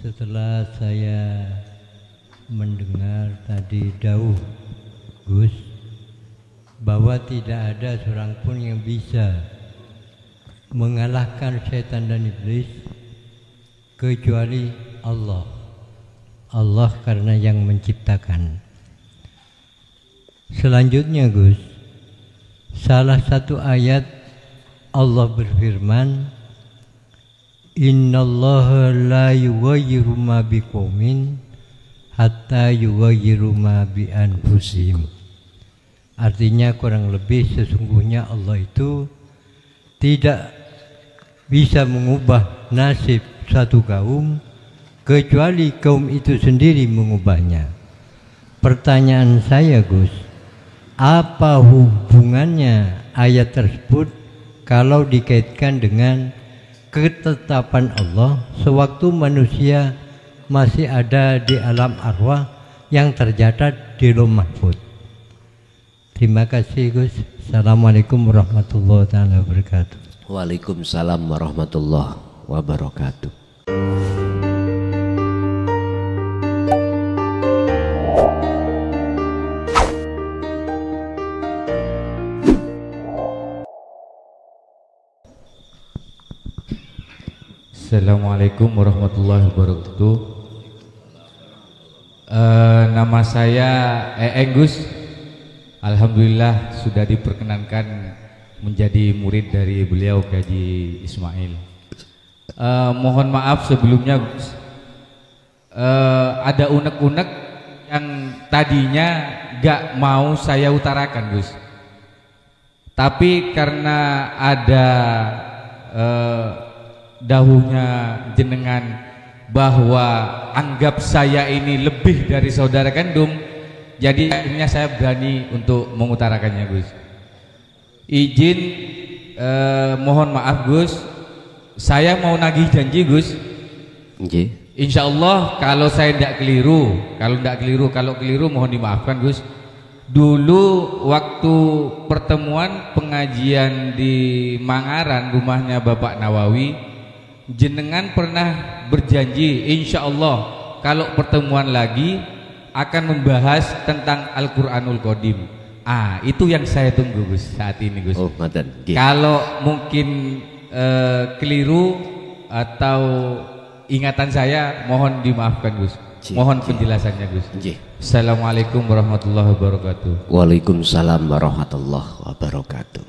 Setelah saya mendengar tadi dawuh Gus bahwa tidak ada seorang pun yang bisa mengalahkan setan dan iblis kecuali Allah. Allah karena yang menciptakan. Selanjutnya Gus, salah satu ayat Allah berfirman, Innallaha la yughayyiru ma biqaumin hatta yughayyiru ma bi anfusihim. Artinya kurang lebih sesungguhnya Allah itu tidak bisa mengubah nasib satu kaum kecuali kaum itu sendiri mengubahnya. Pertanyaan saya Gus, apa hubungannya ayat tersebut kalau dikaitkan dengan ketetapan Allah sewaktu manusia masih ada di alam arwah yang tercatat di Lauh Mahfuz? Terima kasih Gus. Assalamualaikum warahmatullahi wabarakatuh. Waalaikumsalam warahmatullahi wabarakatuh. Assalamualaikum warahmatullahi wabarakatuh. Nama saya Gus. Alhamdulillah sudah diperkenankan menjadi murid dari beliau Haji Ismail. Mohon maaf sebelumnya Gus. Ada unek-unek yang tadinya gak mau saya utarakan Gus. Tapi karena ada dahulunya jenengan bahwa anggap saya ini lebih dari saudara kandung, jadi akhirnya saya berani untuk mengutarakannya Gus. Izin mohon maaf Gus, saya mau nagih janji Gus. Insya Allah kalau saya tidak keliru, kalau keliru mohon dimaafkan Gus. Dulu waktu pertemuan pengajian di Mangaran rumahnya Bapak Nawawi, jenengan pernah berjanji insya Allah kalau pertemuan lagi akan membahas tentang Al-Quranul Qadim. Itu yang saya tunggu Gus saat ini Gus. Kalau mungkin keliru atau ingatan saya mohon dimaafkan Gus. Mohon penjelasannya Gus. Assalamualaikum warahmatullahi wabarakatuh. Waalaikumsalam warahmatullahi wabarakatuh.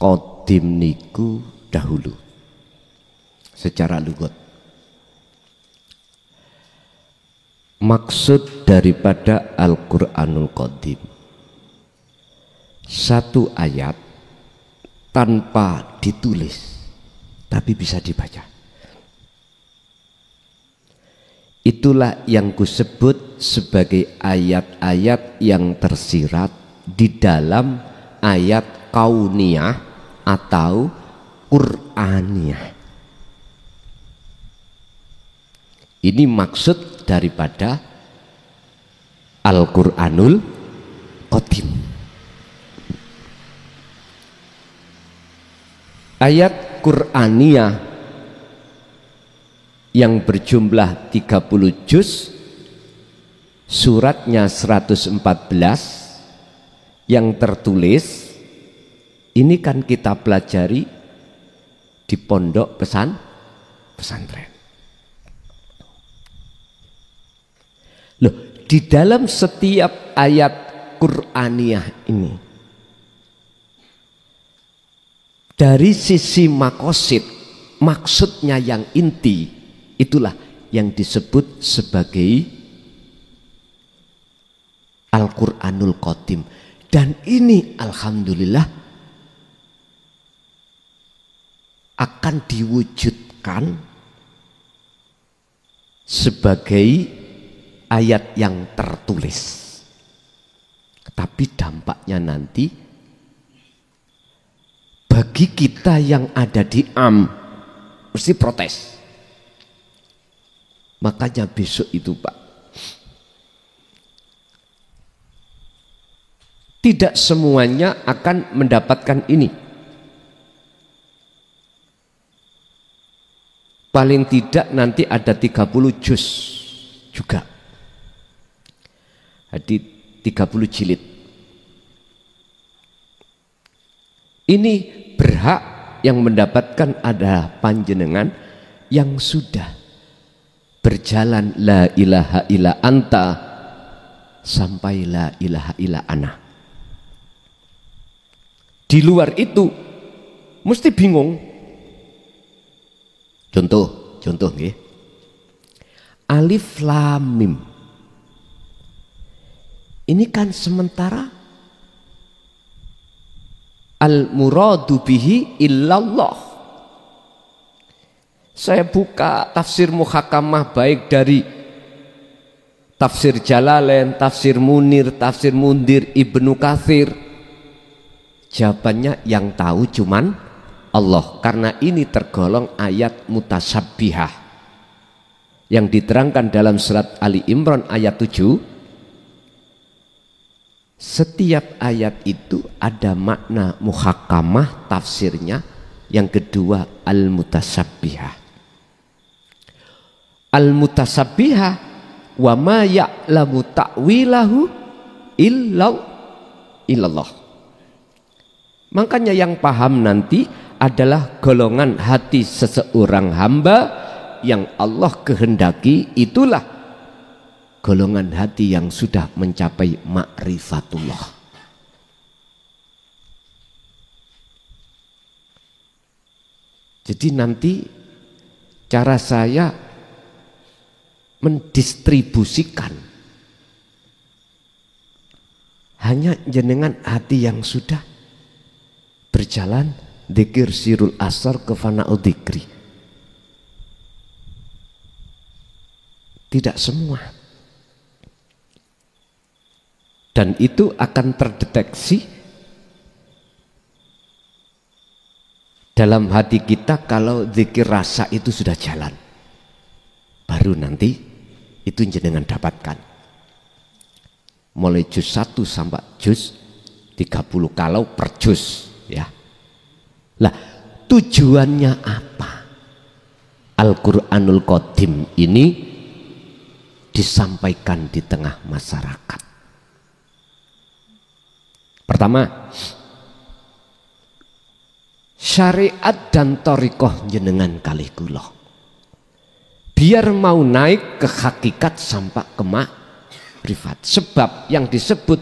Qadim niku dahulu secara lugat. Maksud daripada Al-Quranul Qadim satu ayat tanpa ditulis tapi bisa dibaca. Itulah yang kusebut sebagai ayat-ayat yang tersirat di dalam ayat kauniyah atau Qur'aniyah. Ini maksud daripada Al-Quranul Qadim. Ayat Qur'aniyah yang berjumlah 30 juz, suratnya 114, yang tertulis ini kan kita pelajari di pondok pesantren. Loh, di dalam setiap ayat Qur'aniyah ini dari sisi makosid, maksudnya yang inti, itulah yang disebut sebagai Al-Quranul Qadim. Dan ini alhamdulillah akan diwujudkan sebagai ayat yang tertulis. Tapi dampaknya nanti bagi kita yang ada di mesti protes. Makanya besok itu Pak, tidak semuanya akan mendapatkan ini. paling tidak nanti ada 30 juz juga. Jadi 30 jilid. Ini berhak yang mendapatkan adalah panjenengan yang sudah berjalan la ilaha illa anta sampai la ilaha illa ana. Di luar itu mesti bingung. Contoh nggih. Alif lam mim. Ini kan sementara al muradu bihi illallah. Saya buka tafsir muhakamah baik dari tafsir Jalalain, tafsir Munir, tafsir Mundir, Ibnu Katsir. Jawabannya yang tahu cuman Allah, karena ini tergolong ayat mutasabbihah yang diterangkan dalam surat Ali Imran ayat 7. Setiap ayat itu ada makna muhakamah tafsirnya. Yang kedua al-mutasabbihah. Al-mutasabbihah wa ma ya'lamu ta'wilahu illallah. Makanya yang paham nanti adalah golongan hati seseorang hamba yang Allah kehendaki, itulah golongan hati yang sudah mencapai ma'rifatullah. Jadi nanti cara saya mendistribusikan hanya jenengan hati yang sudah berjalan dzikir sirul asar ke fana'ul dzikri. Tidak semua. Dan itu akan terdeteksi dalam hati kita kalau zikir rasa itu sudah jalan. Baru nanti itu jenengan dapatkan. Mulai juz 1 sampai juz 30 kalau per juz ya. Lah, tujuannya apa? Al-Qur'anul Qadim ini disampaikan di tengah masyarakat. Pertama, syariat dan thariqah jenengan kalih kula. Biar mau naik ke hakikat sampai ke makrifat. Sebab yang disebut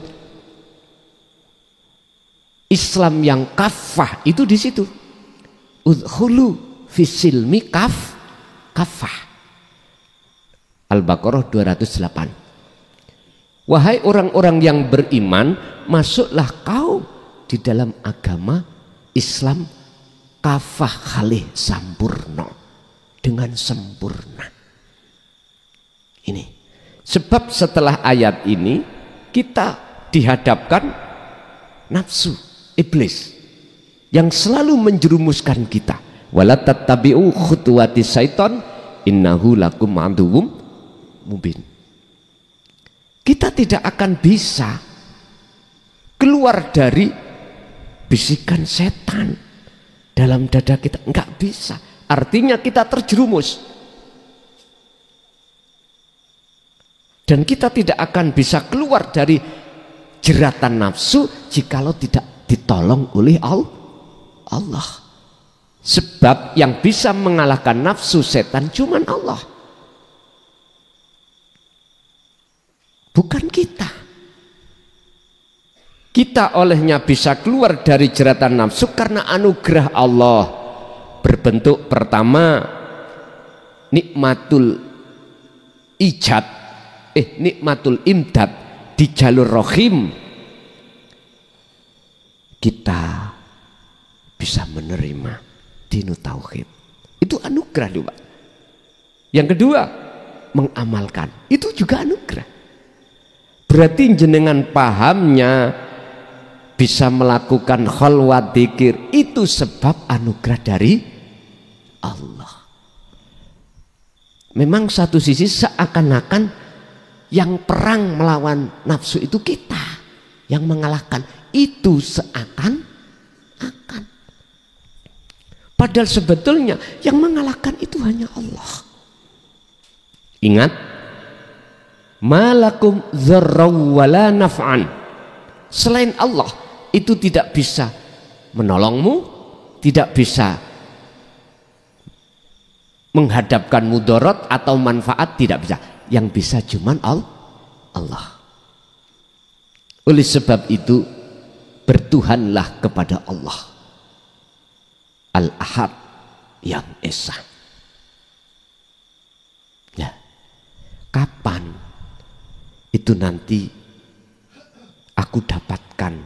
Islam yang kafah itu di situ. Udkhulu fisilmi kafah. Al-Baqarah 208. Wahai orang-orang yang beriman, masuklah kau di dalam agama Islam kafah khalih sampurna, dengan sempurna. Ini sebab setelah ayat ini kita dihadapkan nafsu iblis yang selalu menjerumuskan kita. Wala tattabi'u khutuwati syaiton innahu lakum aduwwum mubin. Kita tidak akan bisa keluar dari bisikan setan dalam dada kita, enggak bisa. Artinya kita terjerumus. Dan kita tidak akan bisa keluar dari jeratan nafsu jikalau tidak ditolong oleh Allah. Sebab yang bisa mengalahkan nafsu setan cuman Allah, bukan kita. Kita olehnya bisa keluar dari jeratan nafsu karena anugerah Allah berbentuk pertama nikmatul ijad, nikmatul imdad di jalur rohim. Kita bisa menerima dinu tauhid, itu anugerah loh Pak. Yang kedua mengamalkan, itu juga anugerah. Berarti jenengan pahamnya bisa melakukan khalwat dzikir, itu sebab anugerah dari Allah. Memang satu sisi seakan-akan yang perang melawan nafsu itu kita, yang mengalahkan itu seakan-akan. Padahal sebetulnya yang mengalahkan itu hanya Allah. Ingat, malakum dzarraw wala naf'an. Selain Allah itu tidak bisa menolongmu, tidak bisa menghadapkan mudarat atau manfaat, tidak bisa. Yang bisa cuman Allah. Oleh sebab itu bertuhanlah kepada Allah Al-Ahad yang Esa. Ya, kapan itu nanti aku dapatkan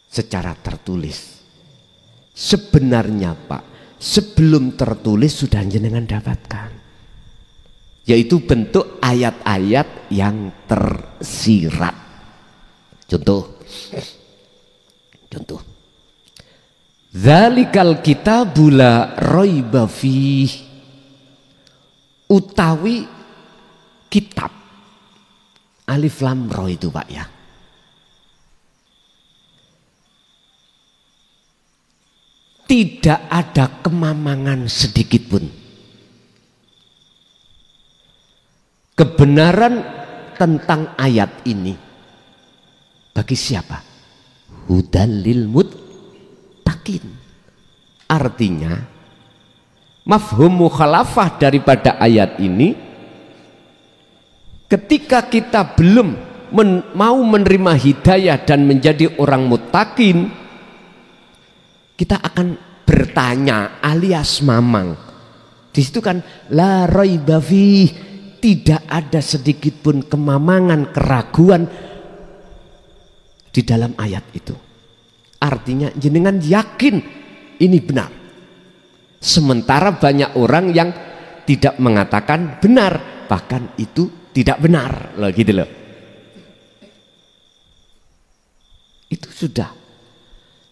secara tertulis? Sebenarnya Pak, sebelum tertulis sudah jenengan dapatkan, yaitu bentuk ayat-ayat yang tersirat. Contoh, Dzalikal kitabu la raiba fih, utawi kitab alif lam ra itu Pak ya. Tidak ada kemamangan sedikit pun. Kebenaran tentang ayat ini bagi siapa? Hudal lil muttaqin. Artinya mafhum mukhalafah daripada ayat ini, ketika kita belum mau menerima hidayah dan menjadi orang muttaqin, kita akan bertanya alias mamang. Di situ kan la raiba fih, tidak ada sedikit pun kemamangan, keraguan di dalam ayat itu. Artinya jenengan yakin ini benar. Sementara banyak orang yang tidak mengatakan benar, bahkan itu tidak benar loh, gitu loh. Itu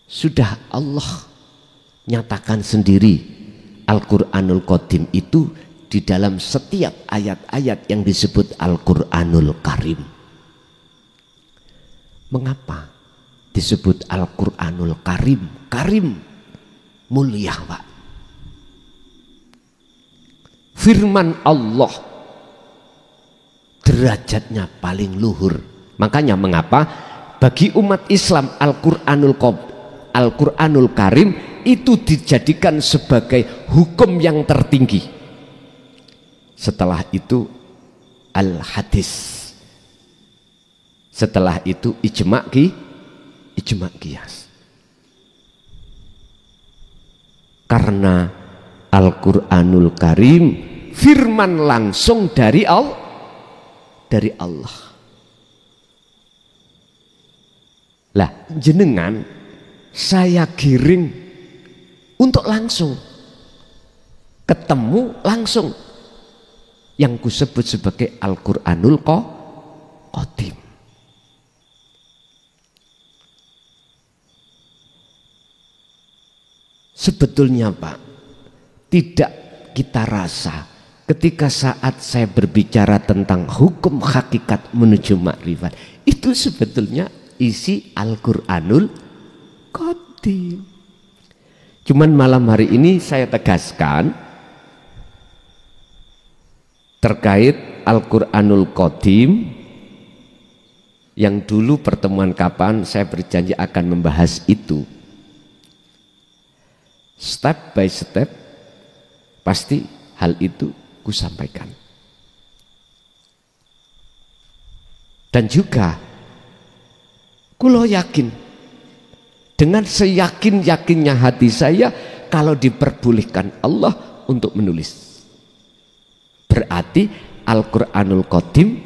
sudah Allah nyatakan sendiri. Al-Quranul Qadim itu di dalam setiap ayat-ayat yang disebut Al-Quranul Karim. Mengapa disebut Al-Quranul Karim? Karim, mulia Pak. Firman Allah derajatnya paling luhur. Makanya mengapa bagi umat Islam Al-Quranul Karim itu dijadikan sebagai hukum yang tertinggi. Setelah itu Al-Hadis, setelah itu ijma' qiyas. Karena Al-Quranul Karim firman langsung dari Allah. Lah jenengan saya giring untuk langsung ketemu langsung yang kusebut sebagai Al-Quranul Qadim. Sebetulnya Pak, tidak kita rasa ketika saat saya berbicara tentang hukum hakikat menuju makrifat, itu sebetulnya isi Al-Quranul Qadim. Cuman malam hari ini saya tegaskan terkait Al-Quranul Qadim, yang dulu pertemuan kapan saya berjanji akan membahas itu. Step by step pasti hal itu kusampaikan. Dan juga kulo yakin, dengan seyakin-yakinnya hati saya, kalau diperbolehkan Allah untuk menulis, berarti Al-Quranul Qadim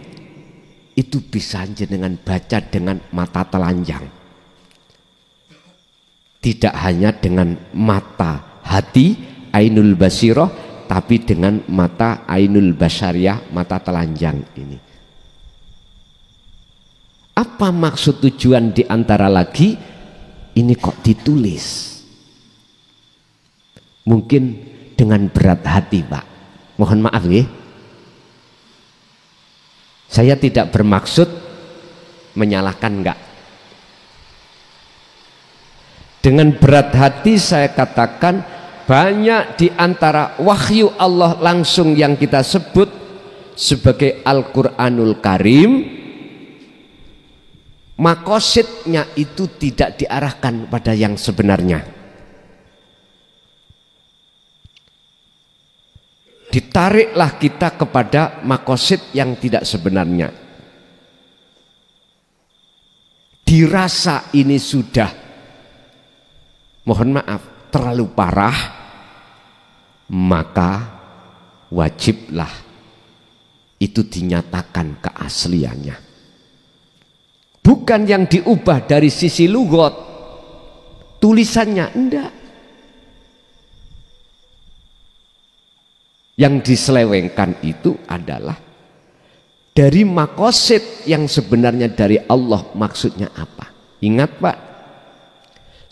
itu bisa jenengan baca dengan mata telanjang. Tidak hanya dengan mata hati ainul basiroh, tapi dengan mata ainul basyariyah, mata telanjang ini. Apa maksud tujuan diantara lagi ini kok ditulis? Mungkin dengan berat hati Pak, mohon maaf ya. Saya tidak bermaksud menyalahkan, enggak. Dengan berat hati saya katakan banyak di antara wahyu Allah langsung yang kita sebut sebagai Al-Quranul Karim, makosidnya itu tidak diarahkan pada yang sebenarnya. Ditariklah kita kepada makosid yang tidak sebenarnya. Dirasa ini sudah, mohon maaf, terlalu parah, maka wajiblah itu dinyatakan keasliannya. Bukan yang diubah dari sisi lugat, tulisannya, enggak. Yang diselewengkan itu adalah dari makosid yang sebenarnya dari Allah, maksudnya apa? Ingat Pak,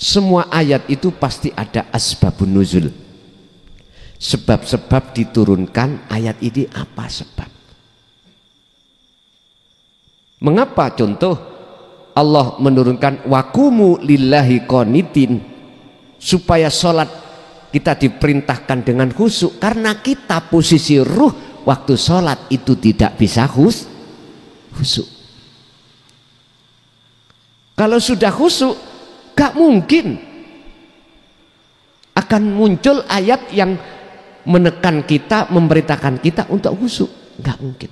semua ayat itu pasti ada asbabun nuzul. Sebab-sebab diturunkan ayat ini apa sebab? Mengapa contoh Allah menurunkan waqumu lillahi qanitin, supaya sholat kita diperintahkan dengan khusyuk, karena kita posisi ruh waktu sholat itu tidak bisa khusyuk. Kalau sudah khusyuk, gak mungkin akan muncul ayat yang menekan kita, memerintahkan kita untuk khusyuk, gak mungkin.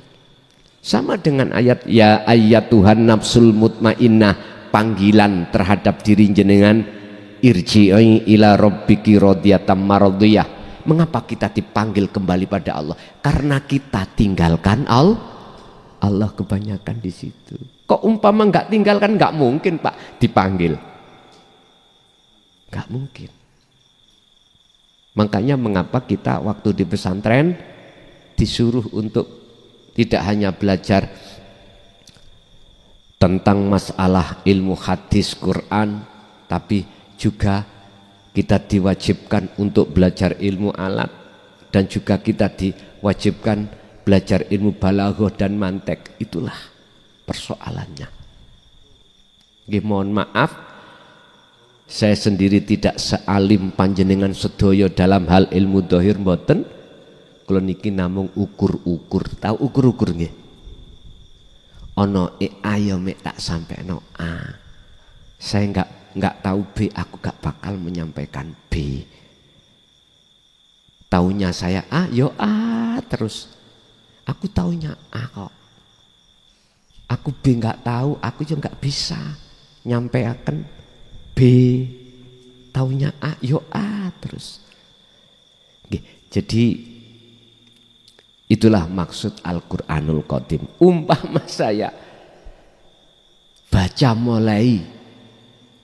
Sama dengan ayat ya ayat Tuhan nafsul mutmainnah, panggilan terhadap diri jenengan, irji'i ila rabbiki radiyatan maradiyah. Mengapa kita dipanggil kembali pada Allah? Karena kita tinggalkan Allah kebanyakan di situ. Kok umpama nggak tinggalkan, nggak mungkin Pak dipanggil, nggak mungkin. Makanya mengapa kita waktu di pesantren disuruh untuk tidak hanya belajar tentang masalah ilmu hadis Quran, tapi juga kita diwajibkan untuk belajar ilmu alat, dan juga kita diwajibkan belajar ilmu balaghah dan mantek. Itulah persoalannya. Mohon maaf, saya sendiri tidak sealim panjenengan sedoyo dalam hal ilmu dohir mboten. Kalau niki namung ukur-ukur. Tahu ukur-ukur nggih? Ono ayo mek tak sampai no A. Saya nggak tahu B, aku gak bakal menyampaikan B. Taunya saya A, yo A terus. Aku taunya A kok. Aku B nggak tahu, aku juga nggak bisa nyampaikan B. Taunya A, yo A terus. Jadi itulah maksud Al-Quranul Qadim. Umpama saya baca mulai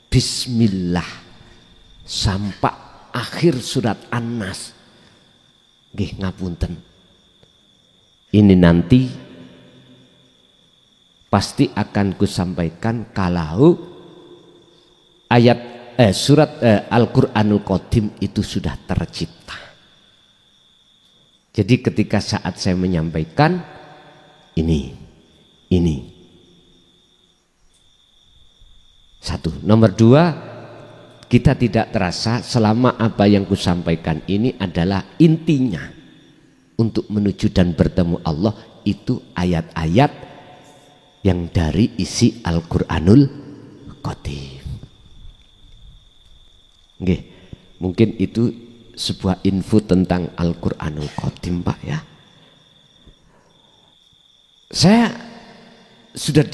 Bismillah sampai akhir surat An-Nas, nggih ngapunten, ini nanti pasti akan kusampaikan kalau ayat surat Al-Quranul Qadim itu sudah tercipta. Jadi ketika saat saya menyampaikan ini satu. Nomor dua, kita tidak terasa selama apa yang kusampaikan ini adalah intinya untuk menuju dan bertemu Allah, itu ayat-ayat yang dari isi Al-Quranul Qadim. Oke, mungkin itu sebuah info tentang Al-Quranul Qadim Pak ya. Saya sudah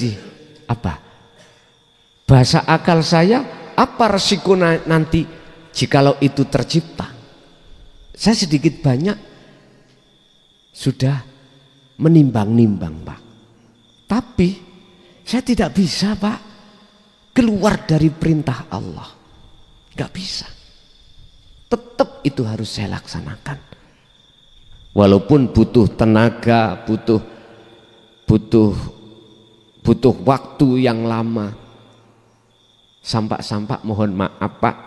bahasa akal saya, apa resiko nanti jikalau itu tercipta? Saya sedikit banyak sudah menimbang-nimbang Pak. Tapi saya tidak bisa Pak keluar dari perintah Allah. Gak bisa. Tetap itu harus saya laksanakan. Walaupun butuh tenaga, butuh waktu yang lama. Sampak-sampak mohon maaf Pak,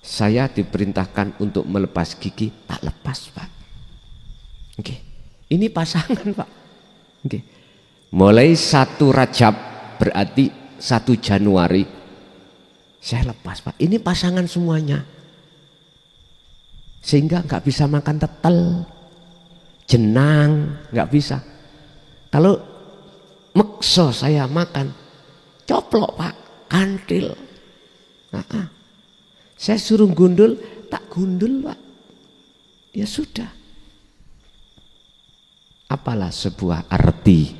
saya diperintahkan untuk melepas gigi, tak lepas Pak. Oke, ini pasangan Pak. Oke, mulai 1 Rajab berarti 1 Januari saya lepas Pak. Ini pasangan semuanya. Sehingga nggak bisa makan tetel, jenang, nggak bisa. Kalau mekso saya makan, coplok Pak, kantil. Saya suruh gundul, tak gundul Pak. Ya sudah. Apalah sebuah arti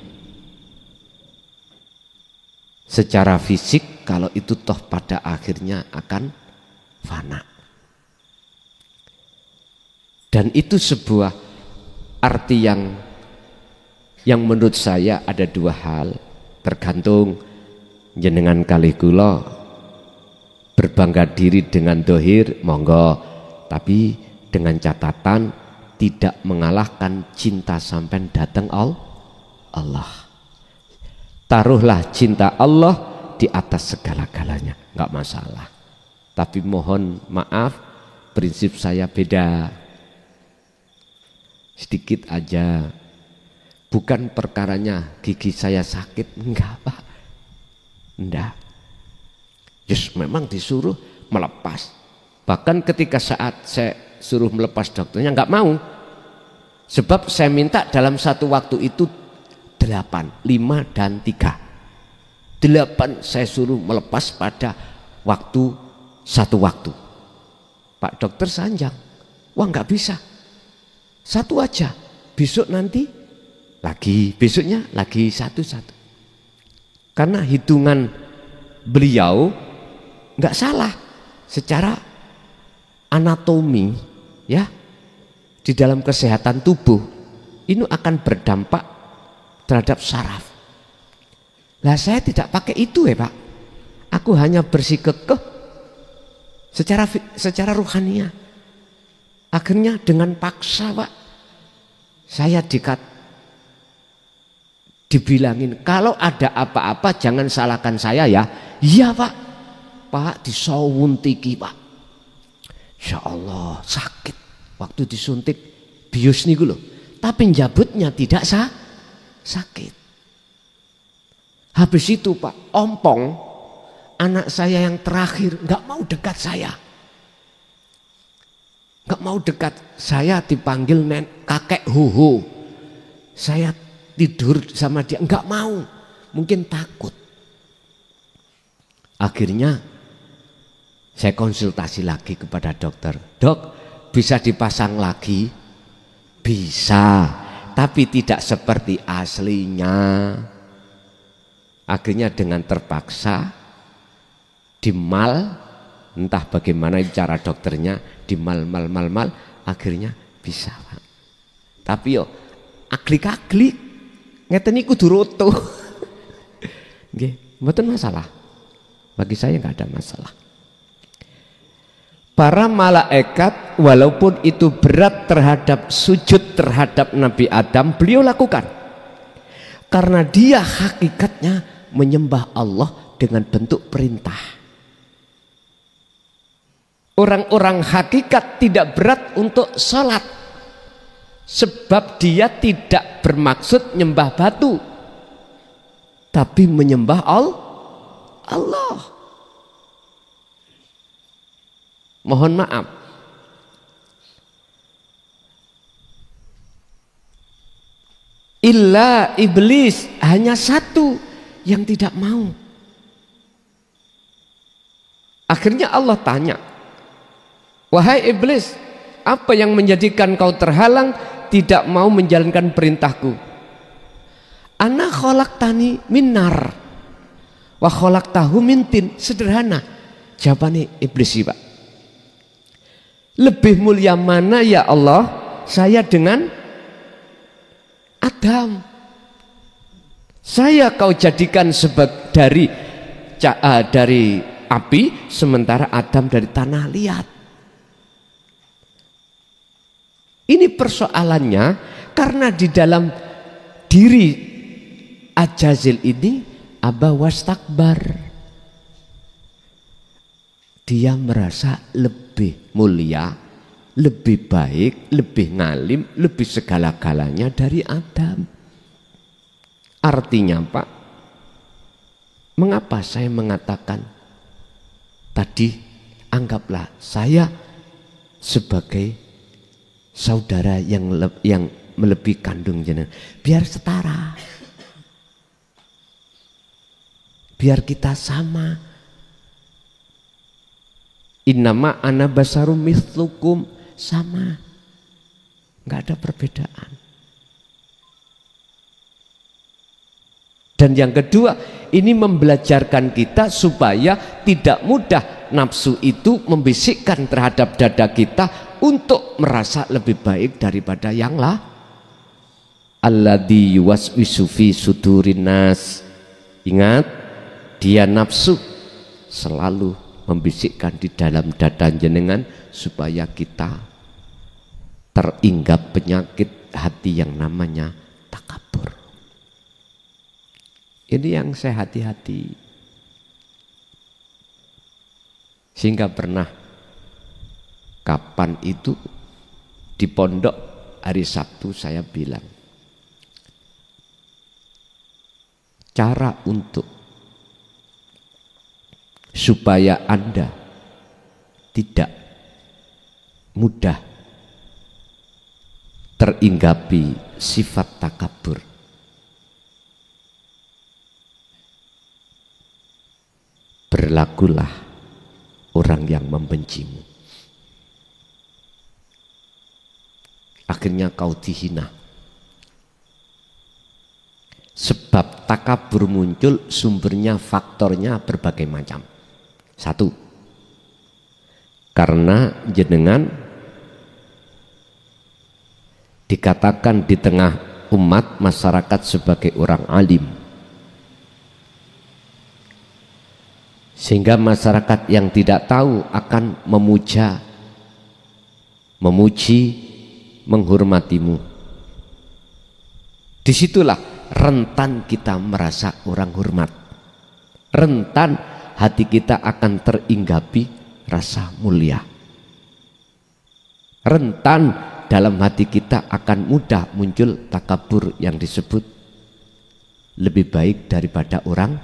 secara fisik kalau itu toh pada akhirnya akan fana. Dan itu sebuah arti yang menurut saya ada dua hal, tergantung jenengan kalih kula berbangga diri dengan dohir monggo, tapi dengan catatan tidak mengalahkan cinta sampai datang Allah. Taruhlah cinta Allah di atas segala-galanya, nggak masalah. Tapi mohon maaf, prinsip saya beda. Sedikit aja, bukan perkaranya gigi saya sakit, enggak Pak, enggak. Just memang disuruh melepas. Bahkan ketika saat saya suruh melepas dokternya enggak mau. Sebab saya minta dalam satu waktu itu 8, 5 dan 3. 8 saya suruh melepas pada satu waktu. Pak dokter sanjang, wah enggak bisa. Satu aja, besok nanti lagi, besoknya lagi satu. Karena hitungan beliau nggak salah secara anatomi, ya, di dalam kesehatan tubuh ini akan berdampak terhadap saraf. Lah saya tidak pakai itu ya Pak. Aku hanya bersikekeh secara ruhania. Akhirnya dengan paksa Pak, saya dibilangin kalau ada apa-apa jangan salahkan saya ya. Iya Pak. Pak disawuntiki Pak. Insya Allah sakit waktu disuntik bius niku loh. Tapi njabutnya tidak sakit. Habis itu Pak, ompong anak saya yang terakhir nggak mau dekat saya. Nggak mau dekat, saya dipanggil kakek Huhu. Saya tidur sama dia, nggak mau, mungkin takut. Akhirnya saya konsultasi lagi kepada dokter. Dok, bisa dipasang lagi? Bisa, tapi tidak seperti aslinya. Akhirnya dengan terpaksa dimal. Entah bagaimana cara dokternya, dimal, akhirnya bisa Pak. Tapi yo aglik-aglik ngeten niku kudu roto. Nggih, mboten masalah. Bagi saya nggak ada masalah. Para malaikat walaupun itu berat terhadap sujud terhadap Nabi Adam, beliau lakukan. Karena dia hakikatnya menyembah Allah dengan bentuk perintah. Orang-orang hakikat tidak berat untuk sholat. Sebab dia tidak bermaksud nyembah batu. Tapi menyembah Allah. Mohon maaf. Illa iblis, hanya satu yang tidak mau. Akhirnya Allah tanya, wahai iblis, apa yang menjadikan kau terhalang tidak mau menjalankan perintahku? Ana khalaqtani min nar wa khalaqtahu min tin. Sederhana jawabannya iblis sih Pak. Lebih mulia mana ya Allah saya dengan Adam? Saya kau jadikan dari api, sementara Adam dari tanah liat. Ini persoalannya karena di dalam diri Ajazil ini aba wastakbar. Dia merasa lebih mulia, lebih baik, lebih ngalim, lebih segala-galanya dari Adam. Artinya Pak, mengapa saya mengatakan tadi anggaplah saya sebagai saudara yang melebihi kandung jenengan, biar setara, biar kita sama. Innama ana basarum mithlukum, sama, nggak ada perbedaan. Dan yang kedua, ini membelajarkan kita supaya tidak mudah nafsu itu membisikkan terhadap dada kita untuk merasa lebih baik daripada yang lah. Alladzi yuwaswisu fi sudurin nas. Ingat, dia nafsu selalu membisikkan di dalam dada jenengan supaya kita teringgap penyakit hati yang namanya takabur. Ini yang saya hati-hati. Sehingga pernah kapan itu di pondok hari Sabtu saya bilang, cara untuk supaya Anda tidak mudah teringgapi sifat takabur, berlakulah orang yang membencimu. Akhirnya kau dihina. Sebab takabur muncul sumbernya, faktornya berbagai macam. Satu, karena jenengan dikatakan di tengah umat masyarakat sebagai orang alim, sehingga masyarakat yang tidak tahu akan memuja, memuji, menghormatimu. Disitulah rentan kita merasa orang hormat, rentan hati kita akan teringgapi rasa mulia, rentan dalam hati kita akan mudah muncul takabur yang disebut lebih baik daripada orang.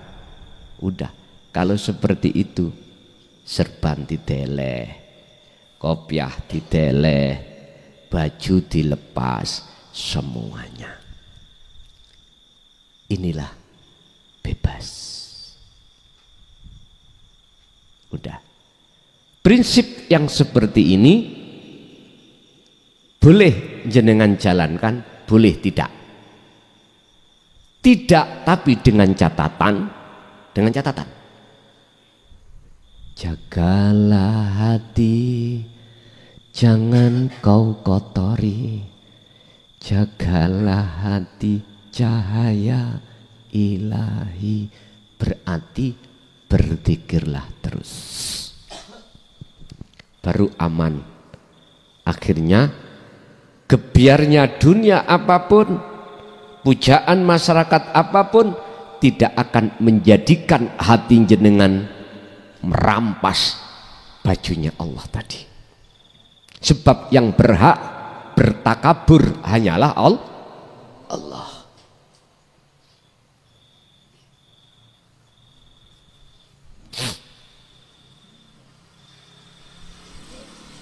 Udah, kalau seperti itu serban dideleh, kopiah dideleh, baju dilepas, semuanya. Inilah bebas. Udah. Prinsip yang seperti ini boleh jenengan jalankan, boleh tidak. Tidak, tapi dengan catatan, jagalah hati, jangan kau kotori. Jagalah hati, cahaya ilahi, berarti berzikirlah terus, baru aman. Akhirnya gebiarnya dunia apapun, pujaan masyarakat apapun, tidak akan menjadikan hati jenengan merampas bajunya Allah tadi. Sebab yang berhak bertakabur hanyalah Allah.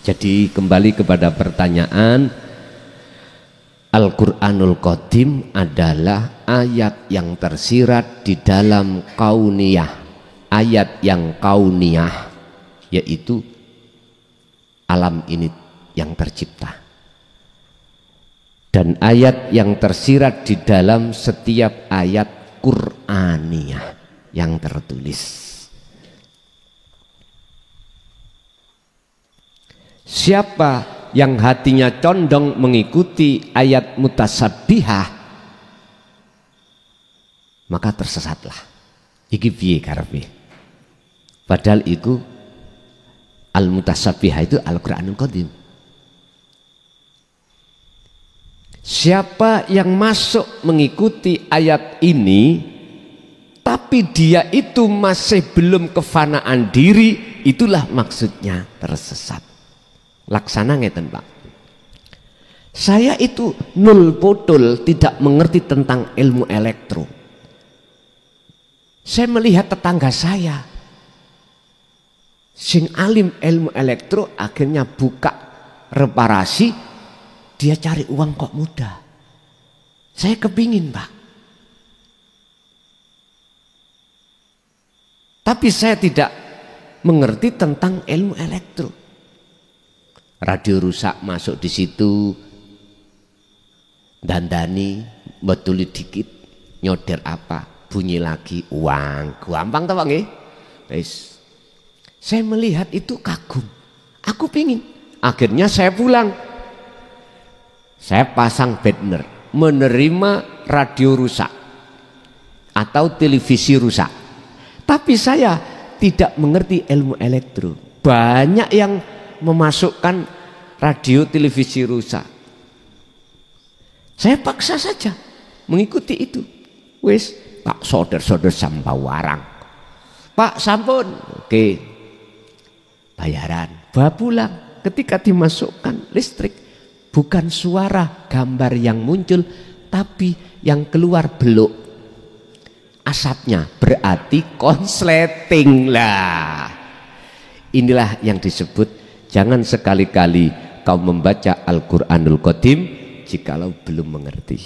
Jadi kembali kepada pertanyaan, Al-Quranul Qadim adalah ayat yang tersirat di dalam kauniyah, ayat yang kauniyah, yaitu alam ini yang tercipta, dan ayat yang tersirat di dalam setiap ayat Qur'aniyah yang tertulis. Siapa yang hatinya condong mengikuti ayat mutasabbihah, maka tersesatlah. Iki piye karepe? Padahal itu al-mutasabbihah itu Al-Qur'anul Qadim. Siapa yang masuk mengikuti ayat ini tapi dia itu masih belum kefanaan diri, itulah maksudnya tersesat. Laksana ngeten Pak, saya itu nul botol tidak mengerti tentang ilmu elektro. Saya melihat tetangga saya sing alim ilmu elektro akhirnya buka reparasi, dia cari uang kok mudah. Saya kepingin, Pak. Tapi saya tidak mengerti tentang ilmu elektro. Radio rusak masuk di situ, dandani, betuli dikit, nyoder apa, bunyi lagi, uang, gampang tau nggih? Guys, saya melihat itu kagum, aku pingin. Akhirnya saya pulang, saya pasang banner menerima radio rusak atau televisi rusak. Tapi saya tidak mengerti ilmu elektro. Banyak yang memasukkan radio televisi rusak. Saya paksa saja mengikuti itu. Wis, Pak saudara-saudara sampah warang. Pak sampun, oke, bayaran. Bawa pulang. Ketika dimasukkan listrik, bukan suara gambar yang muncul, tapi yang keluar beluk. Asapnya berarti konsleting lah. Inilah yang disebut jangan sekali-kali kau membaca Al-Quranul Qadim jikalau belum mengerti.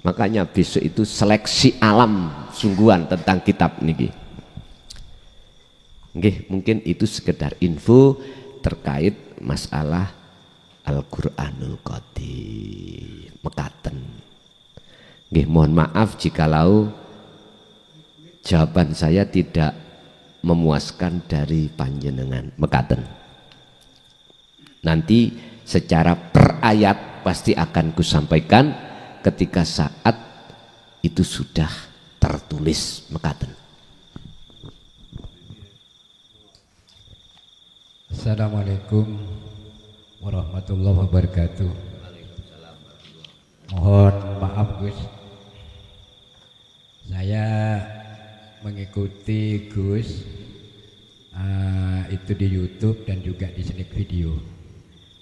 Makanya besok itu seleksi alam sungguhan tentang kitab niki. Nggih, mungkin itu sekedar info terkait masalah Al-Quranul Qadim. Mekaten. Nggih, mohon maaf jikalau jawaban saya tidak memuaskan dari panjenengan. Mekaten. Nanti secara per ayat pasti akan kusampaikan ketika saat itu sudah tertulis. Mekaten. Assalamualaikum warahmatullahi wabarakatuh. Mohon maaf Gus, saya mengikuti Gus itu di YouTube dan juga di Sneak Video.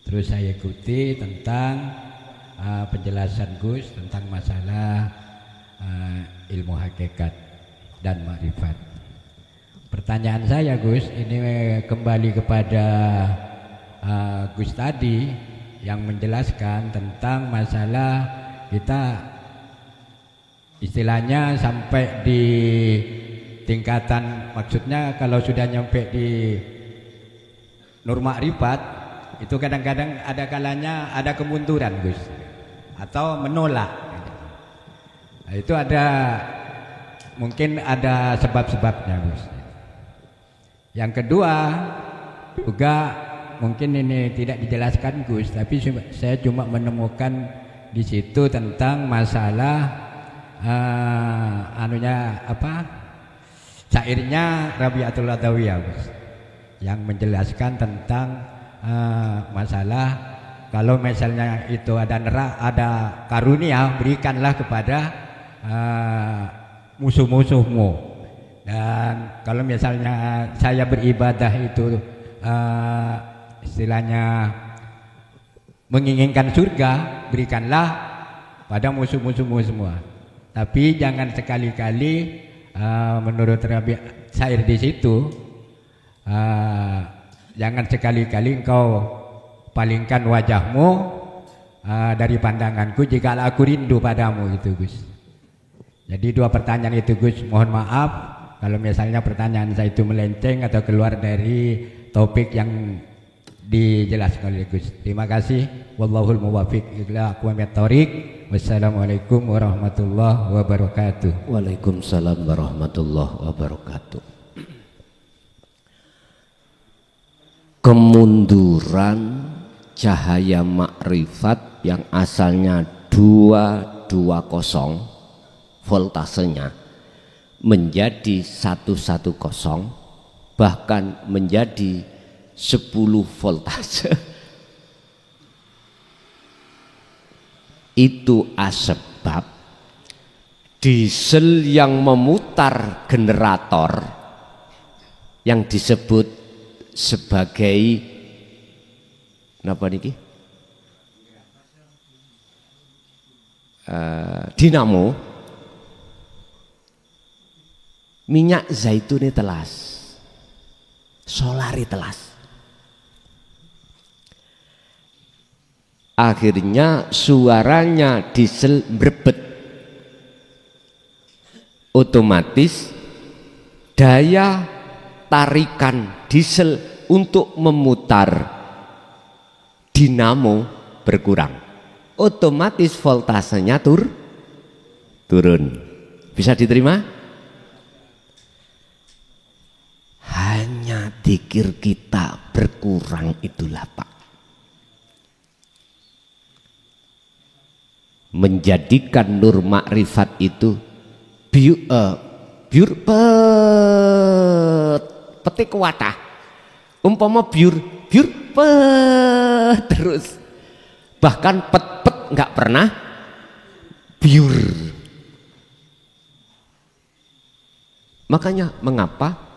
Terus saya ikuti tentang penjelasan Gus tentang masalah ilmu hakikat dan makrifat. Pertanyaan saya Gus, ini kembali kepada Gus tadi yang menjelaskan tentang masalah kita istilahnya sampai di tingkatan, maksudnya kalau sudah nyampe di nur makrifat itu kadang-kadang ada kalanya ada kemunduran Gus atau menolak. Nah, itu ada mungkin ada sebab-sebabnya Gus. Yang kedua juga mungkin ini tidak dijelaskan Gus, tapi saya cuma menemukan di situ tentang masalah syairnya Rabi'atul Adawiyah yang menjelaskan tentang masalah kalau misalnya itu ada karunia, berikanlah kepada musuh-musuhmu. Dan kalau misalnya saya beribadah itu istilahnya menginginkan surga, berikanlah pada musuh-musuhmu semua. Tapi jangan sekali-kali menurut Rabi syair di situ, jangan sekali-kali engkau palingkan wajahmu dari pandanganku jika aku rindu padamu, itu Gus. Jadi dua pertanyaan itu Gus, mohon maaf kalau misalnya pertanyaan saya itu melenceng atau keluar dari topik yang dijelaskan oleh Gus. Terima kasih. Wallahul muwaffiq ila aqwamit thoriq. Wassalamualaikum warahmatullahi wabarakatuh. Waalaikumsalam warahmatullahi wabarakatuh. Kemunduran cahaya makrifat yang asalnya 220 voltasenya menjadi 110, bahkan menjadi 10 voltase. Itu asbab diesel yang memutar generator yang disebut sebagai apa niki? Dinamo. Minyak zaitun telas, solari telas. akhirnya suaranya diesel berebet, otomatis daya tarikan diesel untuk memutar dinamo berkurang, otomatis voltasenya turun. Bisa diterima? Hanya dzikir kita berkurang itulah Pak, menjadikan nur makrifat itu biur petik watah, umpama biur terus, bahkan pet nggak pernah biur. Makanya mengapa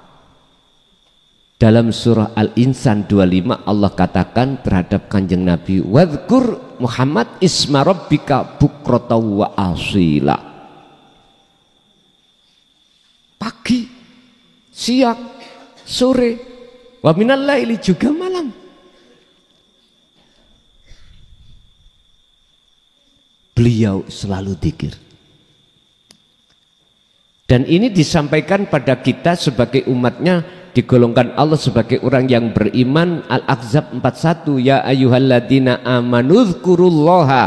dalam surah Al-Insan 25 Allah katakan terhadap kanjeng Nabi, wadhkur Muhammad isma rabbika bukrata wa asila. Pagi, siang, sore, wa minal laili, juga malam. Beliau selalu dzikir. Dan ini disampaikan pada kita sebagai umatnya, digolongkan Allah sebagai orang yang beriman. Al-Ahzab 41, ya ayyuhalladzina amanu dzkurullaha.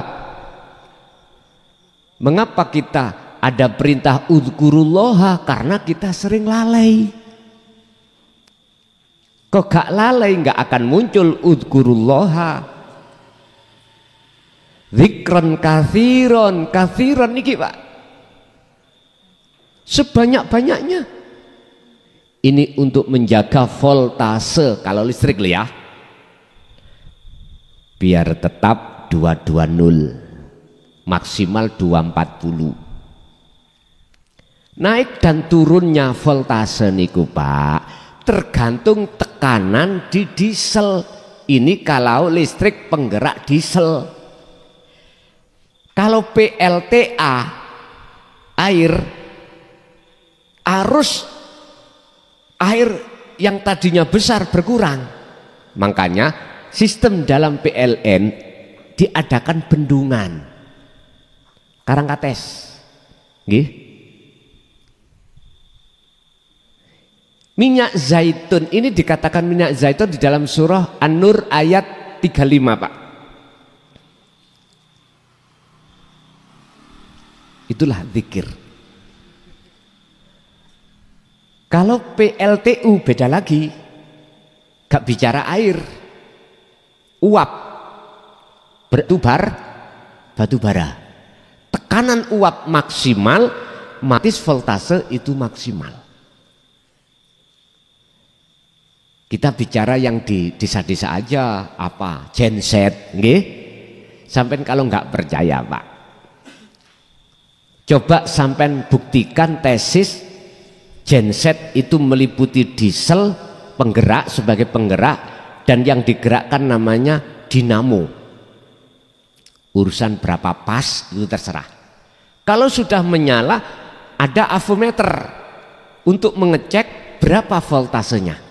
Mengapa kita ada perintah udzkurullaha? Karena kita sering lalai. Kok gak lalai gak akan muncul udzkurullaha. Dzikran kathiron niki Pak, sebanyak-banyaknya. Ini untuk menjaga voltase kalau listrik loh ya, biar tetap 220, maksimal 240. Naik dan turunnya voltase niku Pak tergantung tekanan di diesel. Ini kalau listrik penggerak diesel. Kalau PLTA air, arus air yang tadinya besar berkurang. Makanya sistem dalam PLN diadakan bendungan Karangkates, nggih. Minyak zaitun ini dikatakan minyak zaitun di dalam surah An-Nur ayat 35 Pak. Itulah zikir. Kalau PLTU beda lagi, gak bicara air, uap, batu bara. Tekanan uap maksimal, matis voltase itu maksimal. Kita bicara yang di desa-desa aja, apa genset, nggih. Sampai kalau nggak percaya Pak, coba sampai buktikan tesis genset itu meliputi diesel penggerak sebagai penggerak, dan yang digerakkan namanya dinamo. Urusan berapa pas itu terserah. Kalau sudah menyala ada avometer untuk mengecek berapa voltasenya.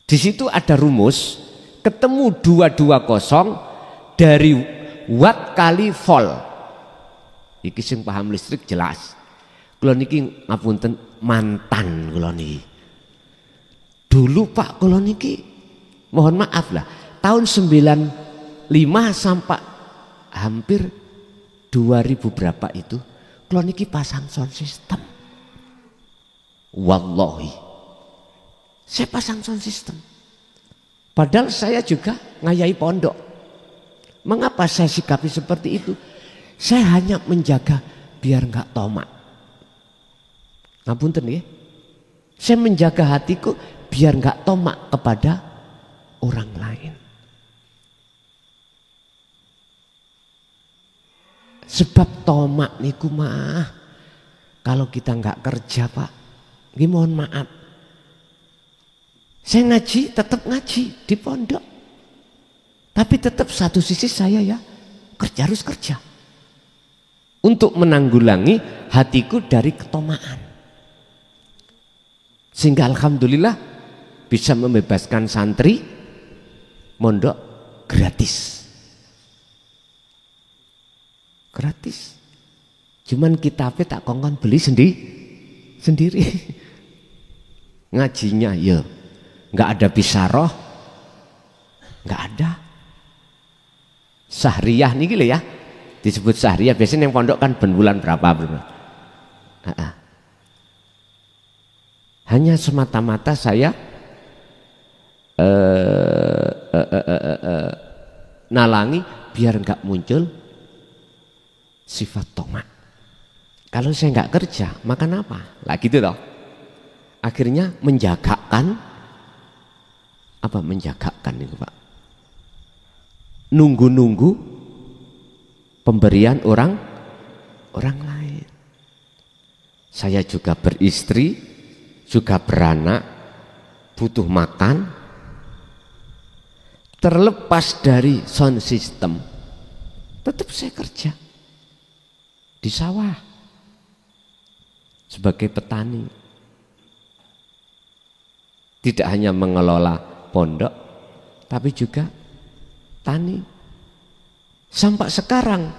Di situ ada rumus, ketemu 220 dari watt kali volt. Iki sing paham listrik jelas. Kula niki ngapunten mantan kula niki. Dulu Pak kula niki mohon maaf lah, tahun 95 sampai hampir 2000 berapa itu kula niki pasang sound system. Wallahi saya pasang sound system. Padahal saya juga ngayai pondok. Mengapa saya sikapi seperti itu? Saya hanya menjaga biar nggak tomak. Ngapunten ya. Saya menjaga hatiku biar nggak tomak kepada orang lain. Sebab tomak niku mah kalau kita nggak kerja Pak, ini mohon maaf. Saya ngaji, tetap ngaji di pondok. Tapi tetap satu sisi saya ya kerja, harus kerja. Untuk menanggulangi hatiku dari ketomaan. Sehingga alhamdulillah bisa membebaskan santri mondok gratis. Gratis. Cuman kitabnya tak kongkon beli sendiri. Ngajinya ya nggak ada bisaroh, nggak ada. Sahriyah nih gila ya, disebut sahriyah. Biasanya yang pondok kan ben bulan berapa. Hanya semata-mata saya nalangi biar nggak muncul sifat tomat. Kalau saya nggak kerja, makan apa? Lah gitu toh. Akhirnya menjagakan apa? Menjagakan itu Pak. Nunggu-nunggu pemberian orang lain. Saya juga beristri, juga beranak, butuh makan. Terlepas dari sound system, tetap saya kerja di sawah sebagai petani. Tidak hanya mengelola pondok, tapi juga tani. Sampai sekarang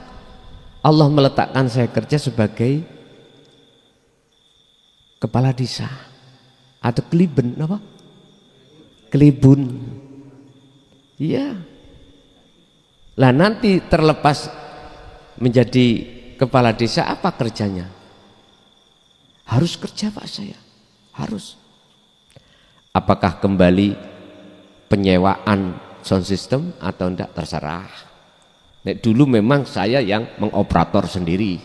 Allah meletakkan saya kerja sebagai kepala desa atau keliben apa? Kelibun. Iya. Lah nanti terlepas menjadi kepala desa apa kerjanya? Harus kerja Pak saya. Harus. Apakah kembali penyewaan sound system atau enggak terserah. Nek dulu memang saya yang mengoperator sendiri.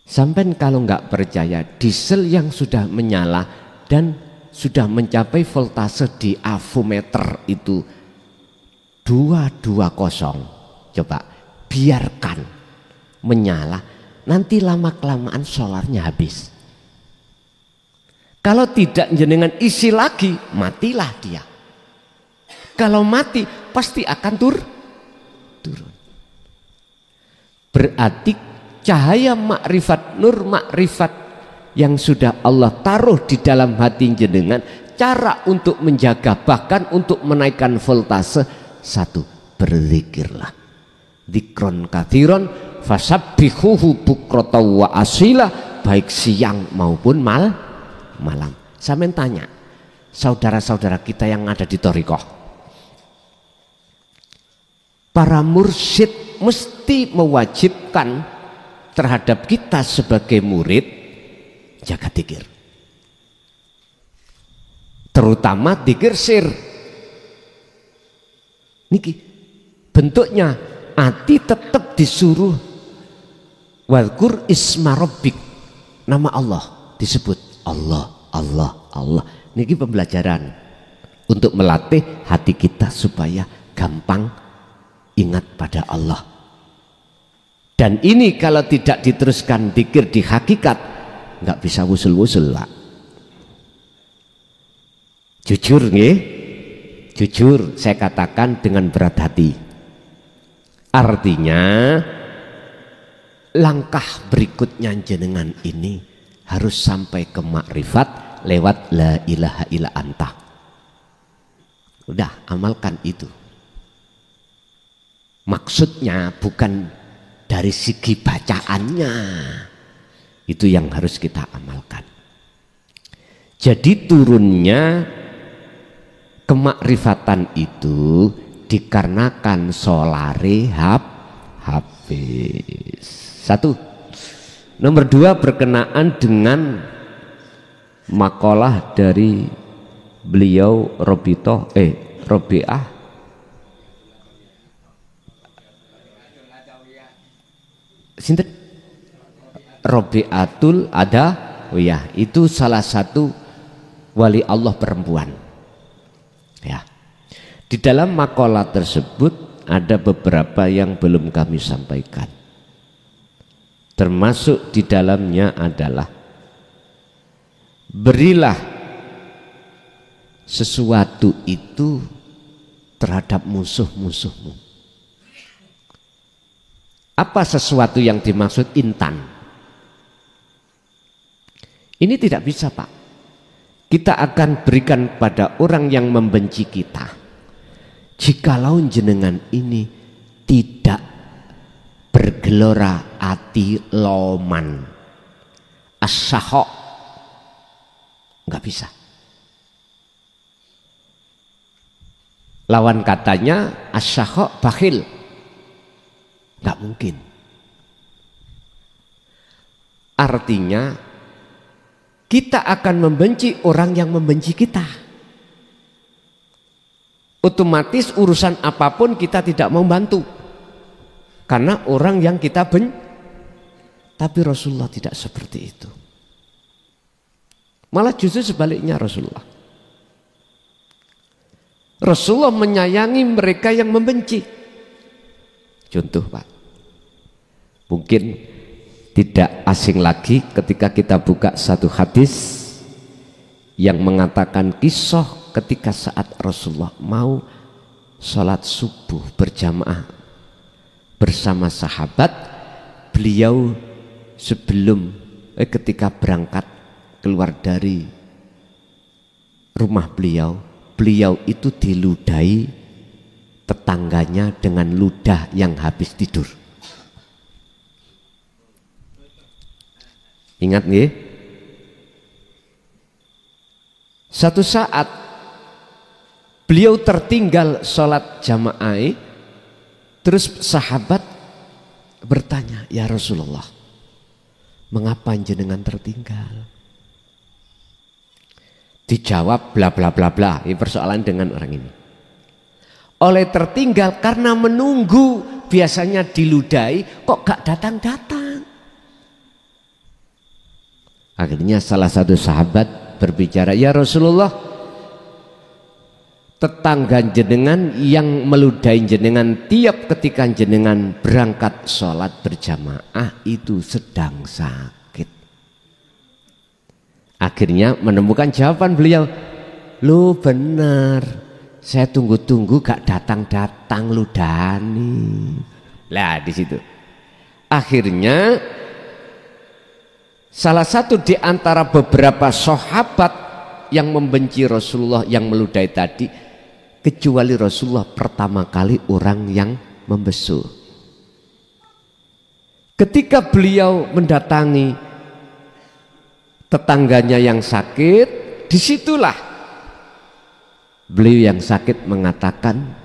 Sampai kalau enggak percaya, diesel yang sudah menyala dan sudah mencapai voltase di avometer itu 220, coba biarkan menyala, nanti lama kelamaan solarnya habis. Kalau tidak jenengan isi lagi, matilah dia. Kalau mati pasti akan turun. Berarti cahaya makrifat, nur makrifat yang sudah Allah taruh di dalam hati jenengan, cara untuk menjaga bahkan untuk menaikkan voltase, satu, berzikirlah. Dzikron katsiron fasabbihuhu bukratan wa asila, baik siang maupun malam. Saya tanya saudara-saudara kita yang ada di thariqah, para mursyid mesti mewajibkan terhadap kita sebagai murid jaga dzikir, terutama dzikir sir. Niki bentuknya hati tetap disuruh wadkur isma rabbik, nama Allah disebut Allah. Niki pembelajaran untuk melatih hati kita supaya gampang ingat pada Allah. Dan ini kalau tidak diteruskan dzikir di hakikat, nggak bisa wusul-wusul Pak. Jujur nggih, jujur saya katakan dengan berat hati. Artinya langkah berikutnya jenengan ini harus sampai ke makrifat lewat la ilaha illa anta. Udah, amalkan itu. Maksudnya bukan dari segi bacaannya, itu yang harus kita amalkan. Jadi turunnya kemakrifatan itu dikarenakan solare habis. Satu. Nomor dua, berkenaan dengan makalah dari beliau Robiah sinten? Robiatul Adawiyah, itu salah satu wali Allah perempuan. Ya. Di dalam makalah tersebut ada beberapa yang belum kami sampaikan. Termasuk di dalamnya adalah berilah sesuatu itu terhadap musuh-musuhmu. Apa sesuatu yang dimaksud? Intan. Ini tidak bisa Pak. Kita akan berikan pada orang yang membenci kita, jikalau jenengan ini tidak bergelora ati loman asyahok, nggak bisa. Lawan katanya asyahok bakhil, nggak mungkin. Artinya kita akan membenci orang yang membenci kita. Otomatis urusan apapun kita tidak mau bantu karena orang yang kita benci. Tapi Rasulullah tidak seperti itu. Malah justru sebaliknya Rasulullah. Rasulullah menyayangi mereka yang membenci. Contoh Pak, mungkin tidak asing lagi ketika kita buka satu hadis yang mengatakan kisah ketika saat Rasulullah mau sholat subuh berjamaah bersama sahabat, beliau sebelum ketika berangkat keluar dari rumah beliau itu diludahi tetangganya dengan ludah yang habis tidur. Ingat nggih? Satu saat beliau tertinggal sholat jamaah, terus sahabat bertanya, ya Rasulullah, mengapa jenengan tertinggal? Dijawab bla bla bla bla. Ini persoalan dengan orang ini. Oleh tertinggal karena menunggu, biasanya diludahi, kok gak datang-datang. Akhirnya salah satu sahabat berbicara, ya Rasulullah, tetangga jenengan yang meludahi jenengan tiap ketika jenengan berangkat sholat berjamaah itu sedang sakit. Akhirnya menemukan jawaban beliau, lu benar, saya tunggu-tunggu gak datang-datang ludani. Lah di situ. Akhirnya salah satu di antara beberapa sahabat yang membenci Rasulullah yang meludahi tadi, kecuali Rasulullah pertama kali orang yang membesuk. Ketika beliau mendatangi tetangganya yang sakit, disitulah beliau yang sakit mengatakan,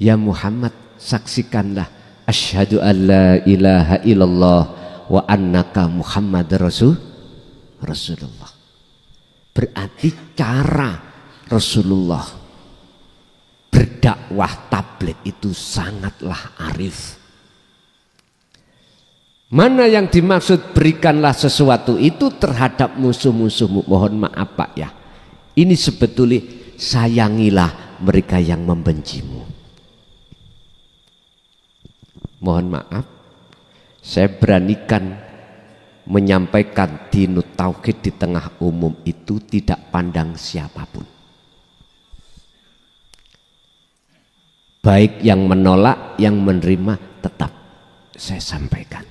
ya Muhammad, saksikanlah asyhadu an la ilaha illallah wa annaka Muhammad Rasulullah. Berarti cara Rasulullah berdakwah tabligh itu sangatlah arif. Mana yang dimaksud berikanlah sesuatu itu terhadap musuh-musuhmu. Mohon maaf Pak ya, ini sebetulnya sayangilah mereka yang membencimu. Mohon maaf, saya beranikan menyampaikan dinut tauhid di tengah umum itu tidak pandang siapapun. Baik yang menolak, yang menerima, tetap saya sampaikan.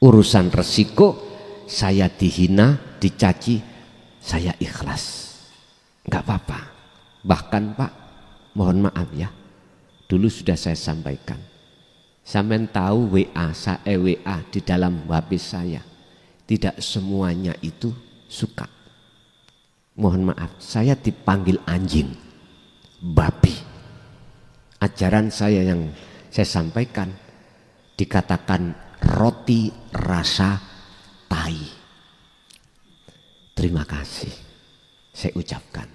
Urusan resiko, saya dihina, dicaci, saya ikhlas, nggak apa-apa. Bahkan Pak, mohon maaf ya, dulu sudah saya sampaikan, sampean tahu WA di dalam HP saya, tidak semuanya itu suka. Mohon maaf, saya dipanggil anjing, babi. Ajaran saya yang saya sampaikan dikatakan roti rasa tai. Terima kasih saya ucapkan.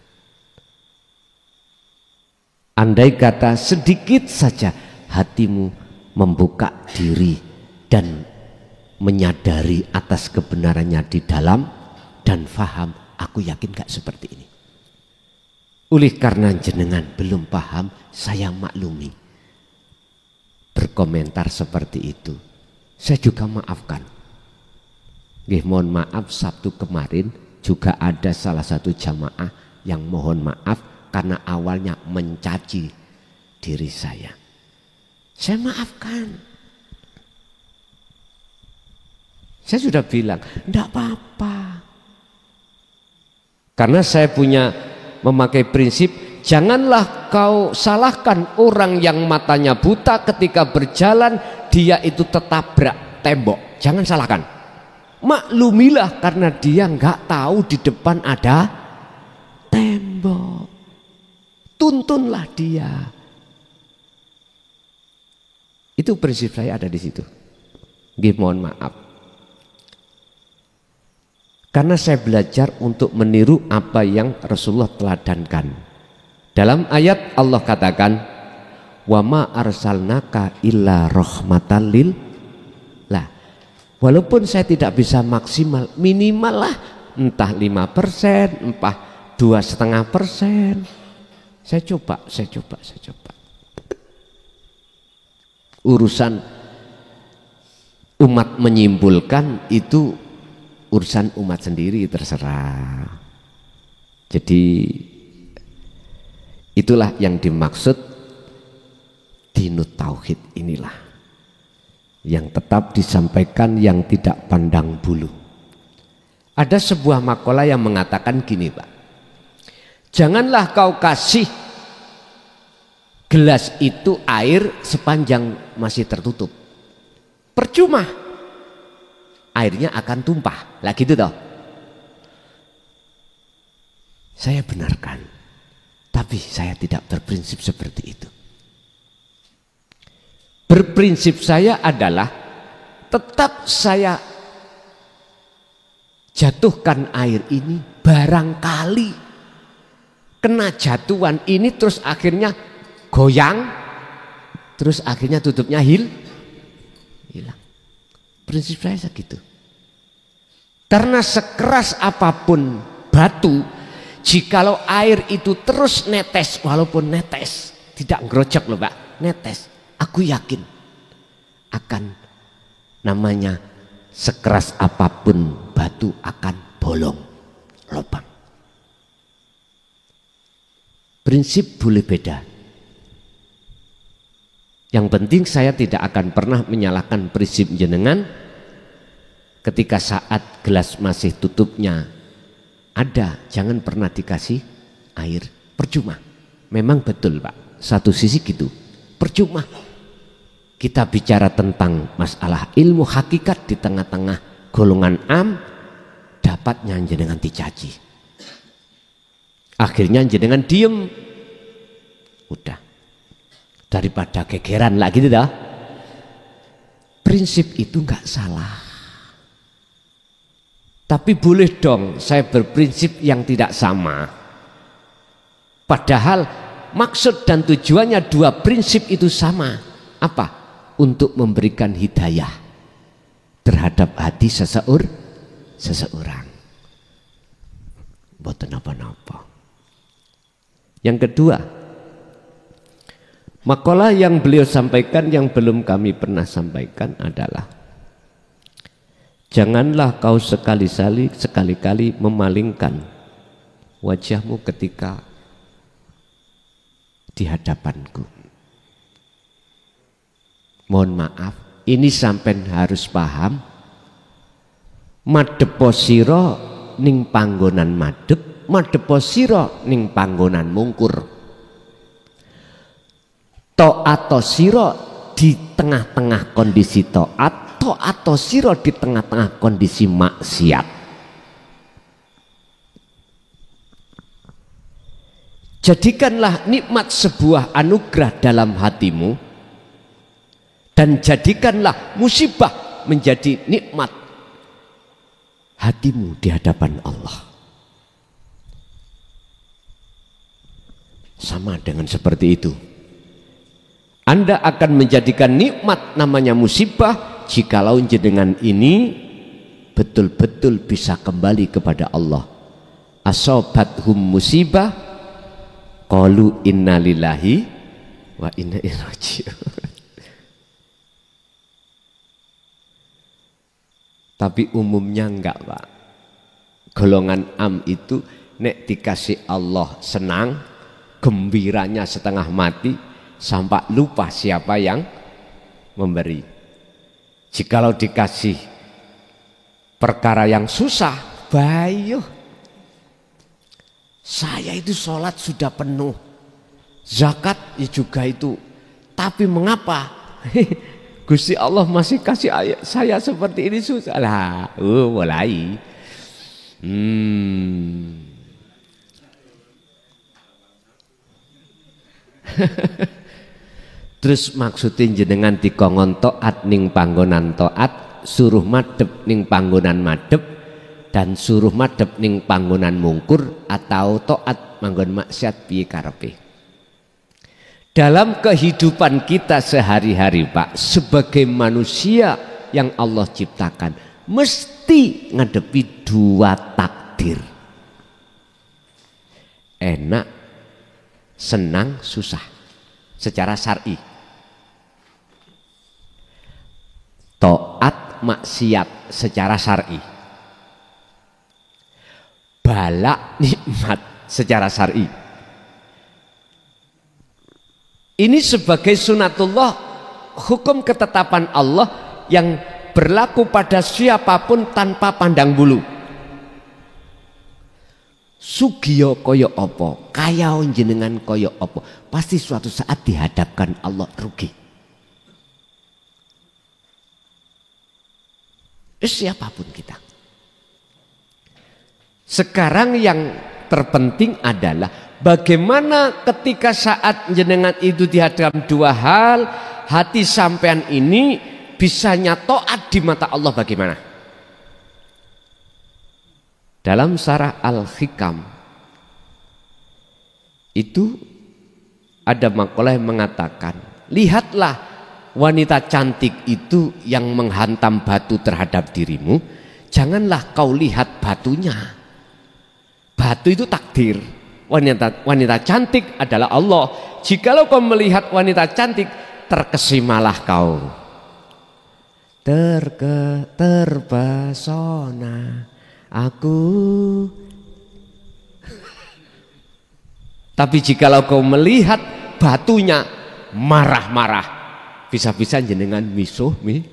Andai kata sedikit saja hatimu membuka diri dan menyadari atas kebenarannya di dalam dan faham, aku yakin gak seperti ini. Oleh karena jenengan belum paham, saya maklumi. Berkomentar seperti itu, saya juga maafkan. Mohon maaf, Sabtu kemarin juga ada salah satu jamaah yang mohon maaf karena awalnya mencaci diri saya. Saya maafkan. Saya sudah bilang, enggak apa-apa. Karena saya punya memakai prinsip, Janganlah kau salahkan orang yang matanya buta ketika berjalan dia itu tertabrak tembok. Jangan salahkan. Maklumilah karena dia nggak tahu di depan ada tembok. Tuntunlah dia. Itu prinsip saya ada di situ. Mohon maaf. Karena saya belajar untuk meniru apa yang Rasulullah teladankan. Dalam ayat Allah katakan, wa ma arsalnaka illa rahmatan lil lah. Walaupun saya tidak bisa maksimal, minimal lah entah 5%, entah 2,5%. Saya coba. Urusan umat menyimpulkan itu urusan umat sendiri, terserah. Jadi itulah yang dimaksud dinut tauhid, inilah yang tetap disampaikan, yang tidak pandang bulu. Ada sebuah makalah yang mengatakan gini, Pak. Janganlah kau kasih gelas itu air sepanjang masih tertutup. Percuma. Airnya akan tumpah. Lah gitu toh. Saya benarkan. Tapi saya tidak berprinsip seperti itu. Berprinsip saya adalah tetap saya jatuhkan air ini barangkali kena jatuhan ini terus akhirnya goyang, terus akhirnya tutupnya hilang. Prinsip saya segitu. Karena sekeras apapun batu, jikalau air itu terus netes, walaupun netes, tidak ngerocok loh Pak, netes, aku yakin akan namanya sekeras apapun batu akan bolong lubang. Prinsip boleh beda. Yang penting saya tidak akan pernah menyalahkan prinsip jenengan ketika saat gelas masih tutupnya ada, jangan pernah dikasih air, percuma. Memang betul Pak, satu sisi gitu, percuma. Kita bicara tentang masalah ilmu hakikat di tengah-tengah golongan am, dapatnya jenengan dicaci. Akhirnya jenengan diem, udah. Daripada gegeran lah gitu dah. Prinsip itu nggak salah. Tapi boleh dong saya berprinsip yang tidak sama. Padahal maksud dan tujuannya dua prinsip itu sama. Apa? Untuk memberikan hidayah terhadap hati seseorang. Boten apa-apa. Yang kedua, makalah yang beliau sampaikan yang belum kami pernah sampaikan adalah janganlah kau sekali-kali memalingkan wajahmu ketika di hadapanku. Mohon maaf, ini sampean harus paham. Madepo sira ning panggonan madep, madepo sira ning panggonan mungkur. Taat sira di tengah-tengah kondisi taat, taat sira di tengah-tengah kondisi maksiat. Jadikanlah nikmat sebuah anugerah dalam hatimu dan jadikanlah musibah menjadi nikmat hatimu di hadapan Allah. Sama dengan seperti itu. Anda akan menjadikan nikmat namanya musibah jikalau jenengan ini betul-betul bisa kembali kepada Allah. Asobathum musibah qalu innalillahi wa inna ilaihi raji'un. Tapi umumnya enggak Pak. Golongan am itu nek dikasih Allah senang, gembiranya setengah mati, sampai lupa siapa yang memberi. Jikalau dikasih perkara yang susah, bayuh. Saya itu sholat sudah penuh, zakat ya juga itu. Tapi mengapa Gusti Allah masih kasih saya seperti ini susah lah. Mulai. Terus maksudnya jenengan dikongkon taat ning panggonan taat, suruh madhep ning panggonan madhep, dan suruh madhep ning panggonan mungkur, atau taat manggon maksiat piye karepe. Dalam kehidupan kita sehari-hari Pak, sebagai manusia yang Allah ciptakan, mesti ngadepi dua takdir. Enak, senang, susah. Secara syar'i. Taat, maksiat secara syar'i. Bala, nikmat secara syar'i. Ini sebagai sunatullah, hukum ketetapan Allah yang berlaku pada siapapun tanpa pandang bulu. Sugiyo koyo opo, kaya jenengan koyo opo, pasti suatu saat dihadapkan Allah rugi. Siapapun kita. Sekarang yang terpenting adalah bagaimana ketika saat jenengan itu dihadapkan dua hal, hati sampean ini bisanya taat di mata Allah bagaimana? Dalam Syarah Al-Hikam itu ada makalah yang mengatakan, lihatlah wanita cantik itu yang menghantam batu terhadap dirimu, janganlah kau lihat batunya. Batu itu takdir. Wanita cantik adalah Allah. Jikalau kau melihat wanita cantik, terkesimalah kau. Terpesona aku. Tapi jikalau kau melihat batunya, marah-marah, bisa-bisa jenengan misuhi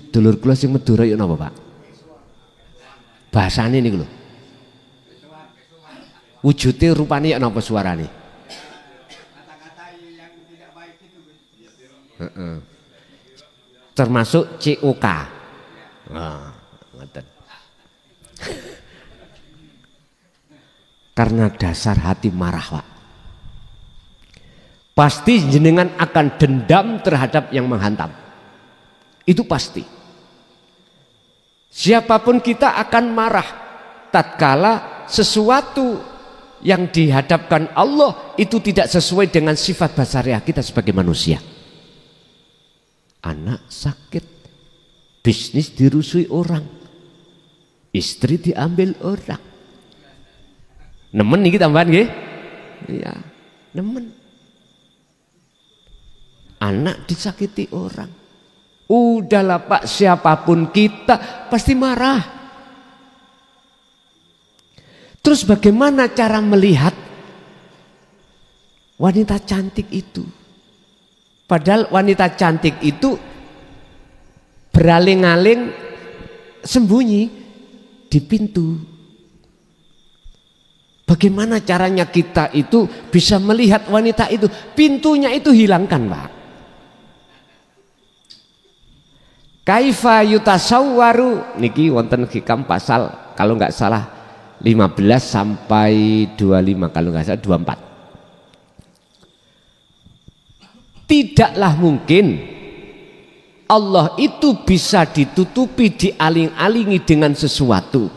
dulur kula sing Madura ya napa Pak? Bahasane niku lho. Wujudnya rupanya ya napa suarane? Kata-kata yang tidak baik itu. Termasuk COK. Ngoten. Karena dasar hati marah Pak. Pasti jenengan akan dendam terhadap yang menghantam. Itu pasti. Siapapun kita akan marah tatkala sesuatu yang dihadapkan Allah itu tidak sesuai dengan sifat basariah kita sebagai manusia. Anak sakit, bisnis dirusui orang, istri diambil orang. Nemen nih tambahan nggih? Iya, nemen. Anak disakiti orang. Udahlah Pak, siapapun kita pasti marah. Terus bagaimana cara melihat wanita cantik itu? Padahal wanita cantik itu beraling-aling sembunyi di pintu. Bagaimana caranya kita itu bisa melihat wanita itu? Pintunya itu hilangkan Pak. Kaifa yutasawwaru niki wonten hikam pasal kalau nggak salah 15 sampai 25, kalau nggak salah 24. Tidaklah mungkin Allah itu bisa ditutupi, dialing-alingi dengan sesuatu.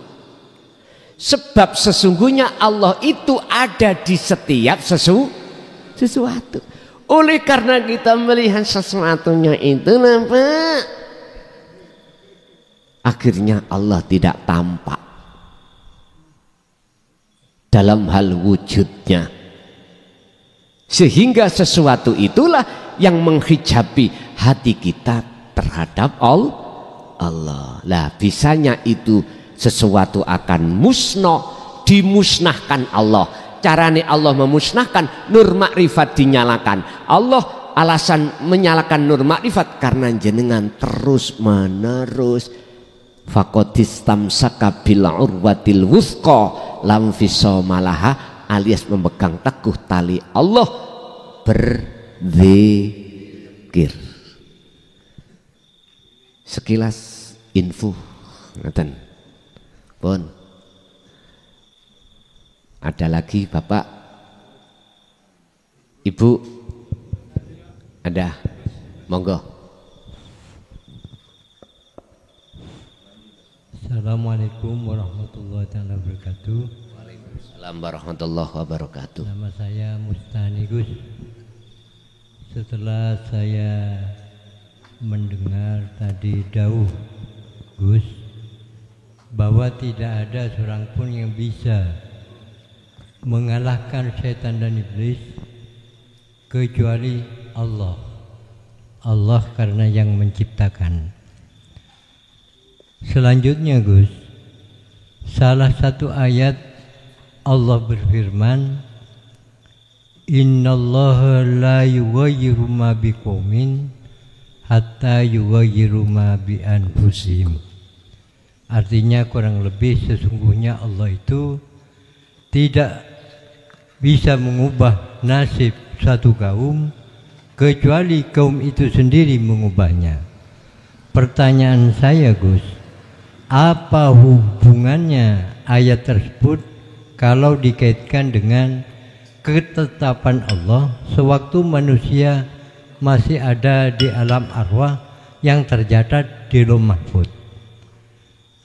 Sebab sesungguhnya Allah itu ada di setiap sesuatu. Oleh karena kita melihat sesuatunya itu nampak, akhirnya Allah tidak tampak dalam hal wujudnya, sehingga sesuatu itulah yang menghijabi hati kita terhadap Allah. Lah bisanya itu sesuatu akan musnah, dimusnahkan Allah. Carane Allah memusnahkan, nur makrifat dinyalakan. Allah alasan menyalakan nur makrifat karena jenengan terus menerus faqadistamsaka bil urwatil wuthqa lam fisomalaha, alias memegang teguh tali Allah, berzikir. Sekilas info ngeten. Pun ada lagi Bapak Ibu, ada, monggo. Assalamualaikum warahmatullahi wabarakatuh. Waalaikumsalam warahmatullahi wabarakatuh. Nama saya Mustani Gus. Setelah saya mendengar tadi dawuh Gus bahwa tidak ada seorang pun yang bisa mengalahkan setan dan iblis kecuali Allah. Allah karena yang menciptakan. Selanjutnya Gus, salah satu ayat Allah berfirman, innallaha la yughayyiru ma biqaumin hatta yughayyiru ma bi anfusihim. Artinya kurang lebih sesungguhnya Allah itu tidak bisa mengubah nasib satu kaum kecuali kaum itu sendiri mengubahnya. Pertanyaan saya Gus, apa hubungannya ayat tersebut kalau dikaitkan dengan ketetapan Allah sewaktu manusia masih ada di alam arwah yang tercatat di Lauh Mahfuz?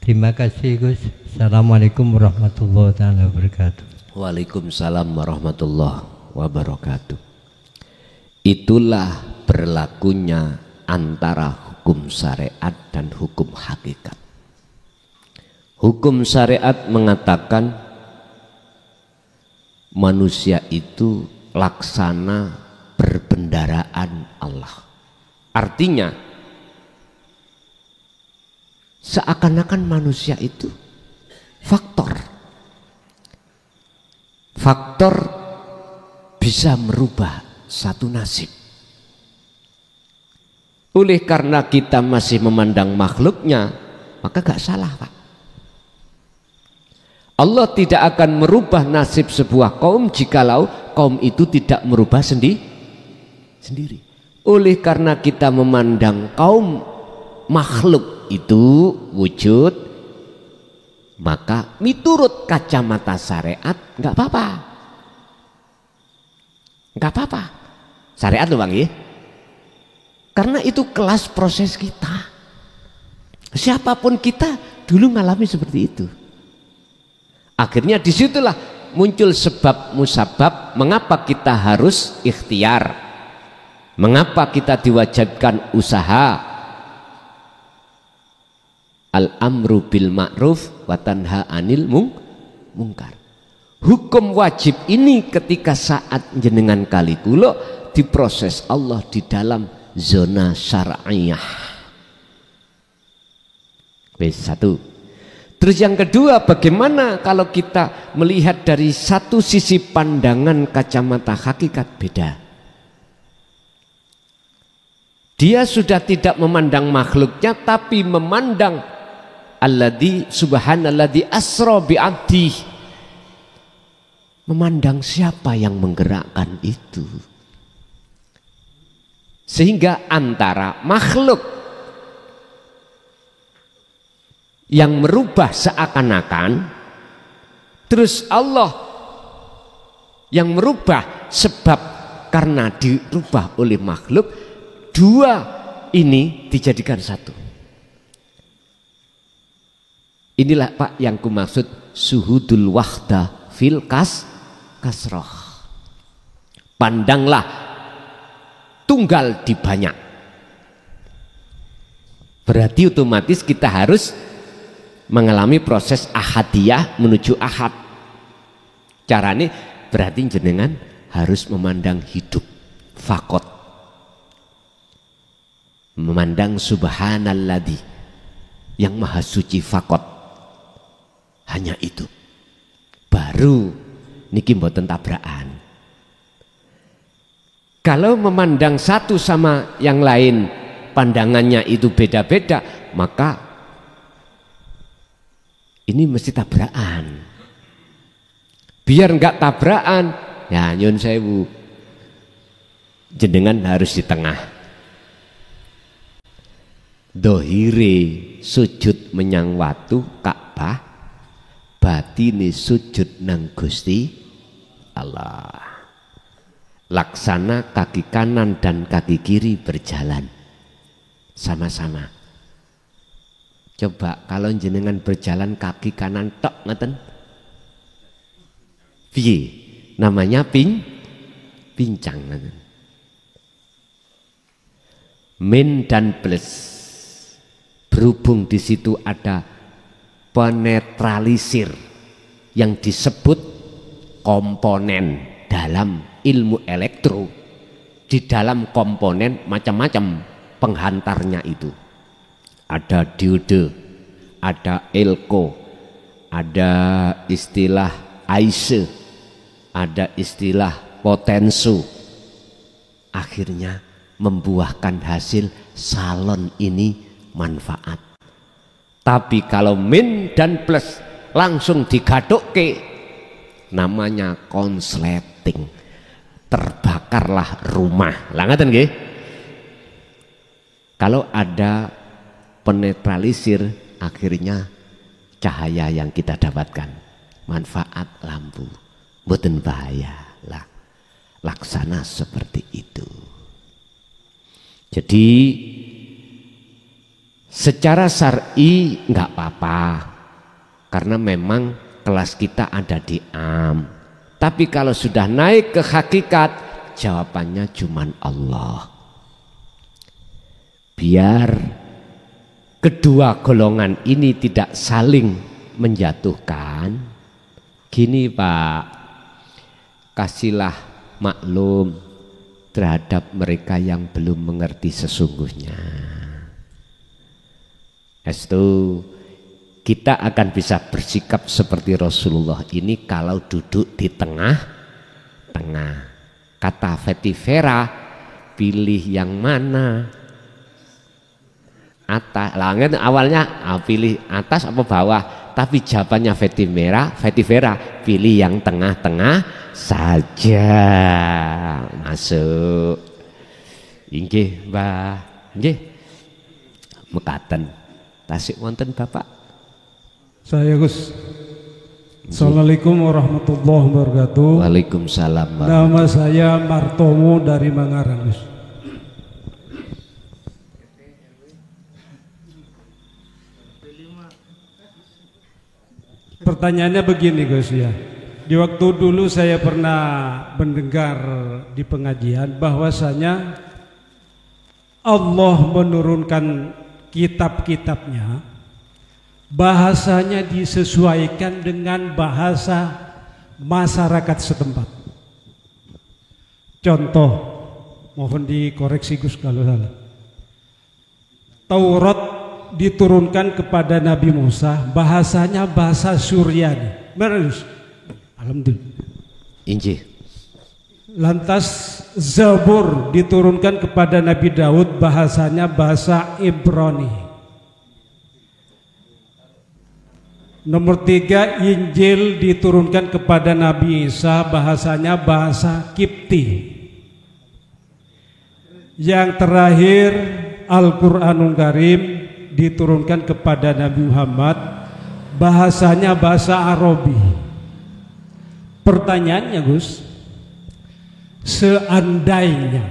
Terima kasih Gus. Assalamualaikum warahmatullahi wabarakatuh. Waalaikumsalam warahmatullahi wabarakatuh. Itulah berlakunya antara hukum syariat dan hukum hakikat. Hukum syariat mengatakan manusia itu laksana berbendaraan Allah. Artinya seakan-akan manusia itu faktor bisa merubah satu nasib. Oleh karena kita masih memandang makhluknya, maka gak salah Pak. Allah tidak akan merubah nasib sebuah kaum jikalau kaum itu tidak merubah sendiri. Oleh karena kita memandang kaum makhluk itu wujud, maka miturut kacamata syariat nggak apa-apa. Nggak apa-apa. Syariat loh Bang ya. Karena itu kelas proses kita. Siapapun kita dulu ngalami seperti itu. Akhirnya disitulah muncul sebab musabab mengapa kita harus ikhtiar, mengapa kita diwajibkan usaha. Al-amru bil ma'ruf wa tanha 'anil mungkar. Hukum wajib ini ketika saat jenengan kali kula diproses Allah di dalam zona syar'iyah. Satu. Terus yang kedua, bagaimana kalau kita melihat dari satu sisi pandangan kacamata hakikat beda. Dia sudah tidak memandang makhluknya tapi memandang alladzi subhanalladzi asra bi'abdihi, memandang siapa yang menggerakkan itu. Sehingga antara makhluk yang merubah seakan-akan, terus Allah yang merubah sebab karena dirubah oleh makhluk, dua ini dijadikan satu. Inilah Pak yang kumaksud suhudul wahda fil kasroh. Pandanglah tunggal di banyak. Berarti otomatis kita harus mengalami proses ahadiyah menuju ahad. Caranya berarti jenengan harus memandang hidup fakot, memandang subhanalladzi yang maha suci fakot. Hanya itu baru niki mboten tabrakan. Kalau memandang satu sama yang lain pandangannya itu beda-beda, maka Ini mesti tabrakan. Biar enggak tabrakan, ya nyun sewu, jenengan harus di tengah. Dohire sujud menyang watu Ka'bah, batine sujud nang Gusti Allah. Laksana kaki kanan dan kaki kiri berjalan sama-sama. Coba kalau jenengan berjalan kaki kanan tok ngeten, piye? Namanya pincang ngeten. Min dan plus. Berhubung di situ ada penetralisir yang disebut komponen dalam ilmu elektro. Di dalam komponen macam-macam penghantarnya itu. Ada diode, ada elko, ada istilah IC, ada istilah potensu. Akhirnya membuahkan hasil salon ini manfaat. Tapi kalau min dan plus langsung digadukke, namanya konsleting, terbakarlah rumah. Lah ngaten nggih. Kalau ada penetralisir, akhirnya cahaya yang kita dapatkan manfaat lampu, mboten bahaya lah. Laksana seperti itu. Jadi secara syar'i nggak apa-apa, karena memang kelas kita ada di am. Tapi kalau sudah naik ke hakikat, jawabannya cuman Allah. Biar kedua golongan ini tidak saling menjatuhkan, gini Pak, kasihlah maklum terhadap mereka yang belum mengerti sesungguhnya. Estu, kita akan bisa bersikap seperti Rasulullah ini kalau duduk di tengah-tengah. Kata Vetivera, pilih yang mana? Atas, langit awalnya pilih atas apa bawah, tapi jawabannya Vetivera pilih yang tengah-tengah saja. Masuk. Inggih, Mbah. Inggih. Mekaten. Tasik wonten Bapak. Saya Gus. Assalamualaikum warahmatullahi wabarakatuh. Waalaikumsalam. Nama saya Martomo dari Mangarang, Gus. Pertanyaannya begini Gus ya. Di waktu dulu saya pernah mendengar di pengajian bahwasanya Allah menurunkan kitab-kitabnya, bahasanya disesuaikan dengan bahasa masyarakat setempat. Contoh, mohon dikoreksi Gus kalau salah. Taurat diturunkan kepada Nabi Musa, bahasanya bahasa Suryani. Benar, alhamdulillah. Injih. Lantas Zabur diturunkan kepada Nabi Daud, bahasanya bahasa Ibrani. Nomor 3, Injil diturunkan kepada Nabi Isa, bahasanya bahasa Kipti. Yang terakhir Al-Quranul Karim diturunkan kepada Nabi Muhammad, bahasanya bahasa Arabi. Pertanyaannya Gus, seandainya,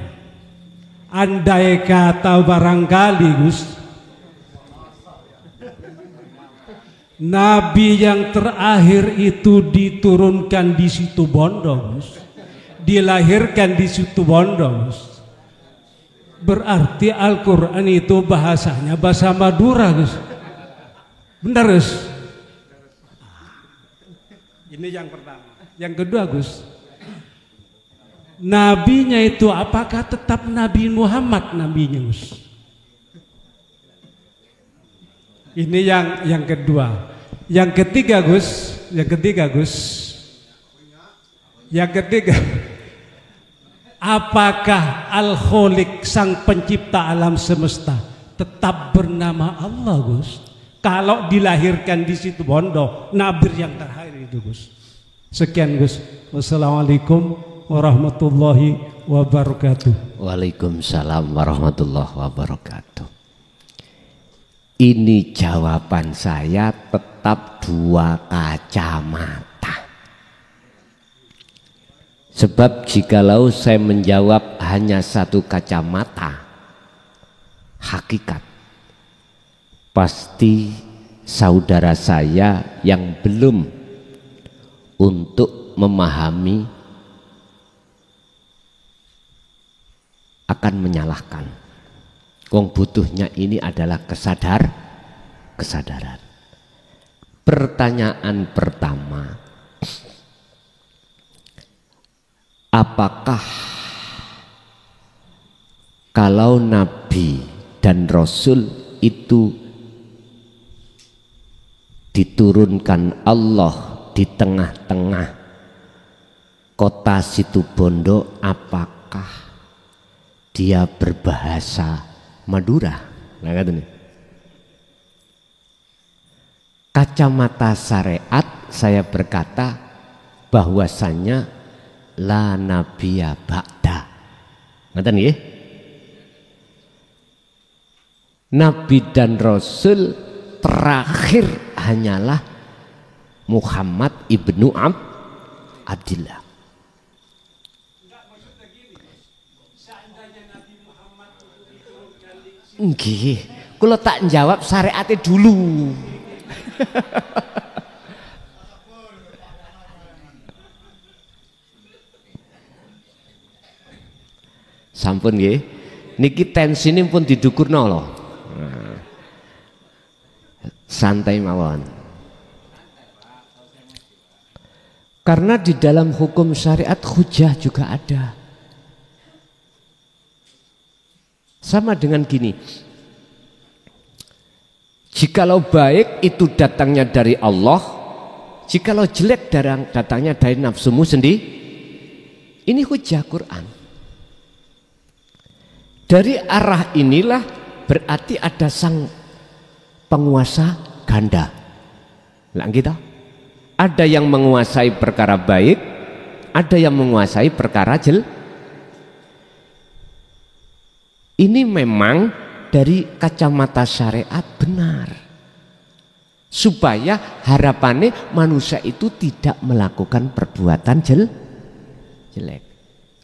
andai kata barangkali Gus, Nabi yang terakhir itu diturunkan di situ Bondo, Gus, dilahirkan di situ Bondo, Gus, berarti Al-Quran itu bahasanya bahasa Madura, Gus. Benar, Gus? Ini yang pertama. Yang kedua, Gus, nabinya itu apakah tetap Nabi Muhammad nabinya, Gus? Ini yang kedua. Yang ketiga, Gus, apakah Al-Khaliq sang pencipta alam semesta tetap bernama Allah, Gus? Kalau dilahirkan di situ Bondo, Nabir yang terakhir itu Gus. Sekian Gus. Wassalamualaikum warahmatullahi wabarakatuh. Waalaikumsalam warahmatullahi wabarakatuh. Ini jawaban saya tetap dua kacamata. Sebab jikalau saya menjawab hanya satu kacamata hakikat, pasti saudara saya yang belum untuk memahami akan menyalahkan. Wong butuhnya ini adalah kesadaran. Pertanyaan pertama, apakah kalau Nabi dan Rasul itu diturunkan Allah di tengah-tengah kota Situbondo, apakah dia berbahasa Madura? Nah, kacamata syariat saya berkata bahwasannya la nabiyya ba'da. Ngoten nggih? Nabi dan Rasul terakhir hanyalah Muhammad ibnu Abdillah. Nggih, kula tak jawab syariate dulu. Sampun nggih. Niki tensine pun didukurno lho. Santai mawon. Karena di dalam hukum syariat hujah juga ada. Sama dengan gini, jikalau baik itu datangnya dari Allah, jikalau jelek datangnya dari nafsumu sendiri, ini hujah Quran. Dari arah inilah berarti ada sang penguasa ganda. Lah gitu. Ada yang menguasai perkara baik, ada yang menguasai perkara jelek. Ini memang dari kacamata syariat benar, supaya harapannya manusia itu tidak melakukan perbuatan jelek.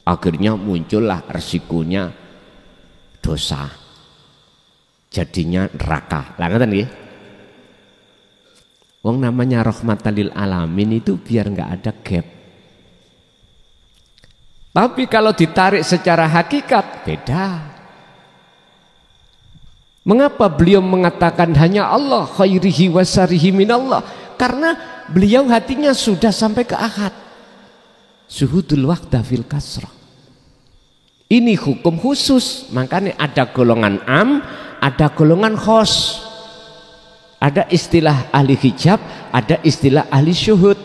Akhirnya muncullah resikonya dosa, jadinya neraka. Langgatan nggih? Wong namanya rahmatan lil alamin itu biar nggak ada gap. Tapi kalau ditarik secara hakikat beda. Mengapa beliau mengatakan hanya Allah khairihi wa syarihi minallah? Karena beliau hatinya sudah sampai ke akad. Suhudul waqda fil kasrah. Ini hukum khusus, makanya ada golongan am, ada golongan khos. Ada istilah ahli hijab, ada istilah ahli syuhud.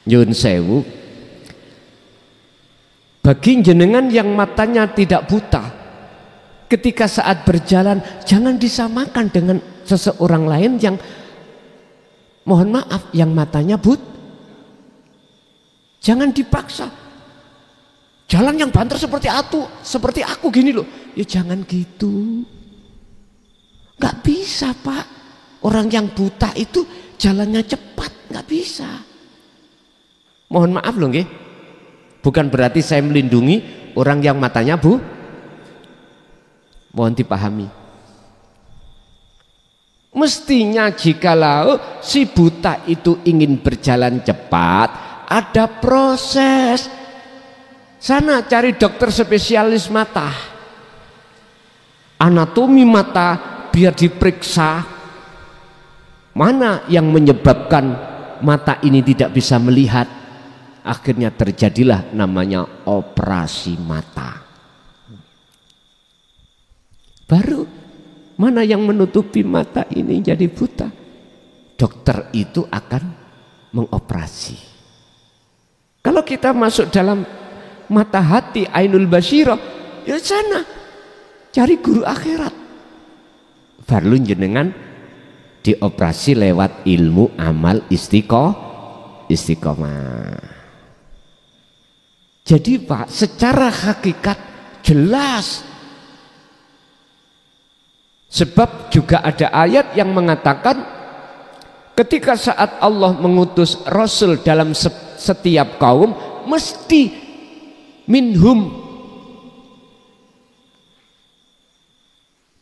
Nyun sewu, bagi jenengan yang matanya tidak buta, ketika saat berjalan jangan disamakan dengan seseorang lain yang mohon maaf yang matanya buta. Jangan dipaksa. Jalan yang banter seperti aku gini loh. Ya jangan gitu. Nggak bisa Pak. Orang yang buta itu jalannya cepat, nggak bisa. Mohon maaf loh nggih. Bukan berarti saya melindungi orang yang matanya mohon dipahami. Mestinya jikalau si buta itu ingin berjalan cepat, ada proses. Sana cari dokter spesialis mata, anatomi mata, biar diperiksa mana yang menyebabkan mata ini tidak bisa melihat. Akhirnya terjadilah namanya operasi mata. Baru mana yang menutupi mata ini jadi buta, dokter itu akan mengoperasi. Kalau kita masuk dalam mata hati ainul basyirah, ya sana cari guru akhirat. Baru jenengan dioperasi lewat ilmu amal istiqomah. Jadi Pak, secara hakikat jelas. Sebab juga ada ayat yang mengatakan ketika saat Allah mengutus Rasul dalam setiap kaum, mesti minhum,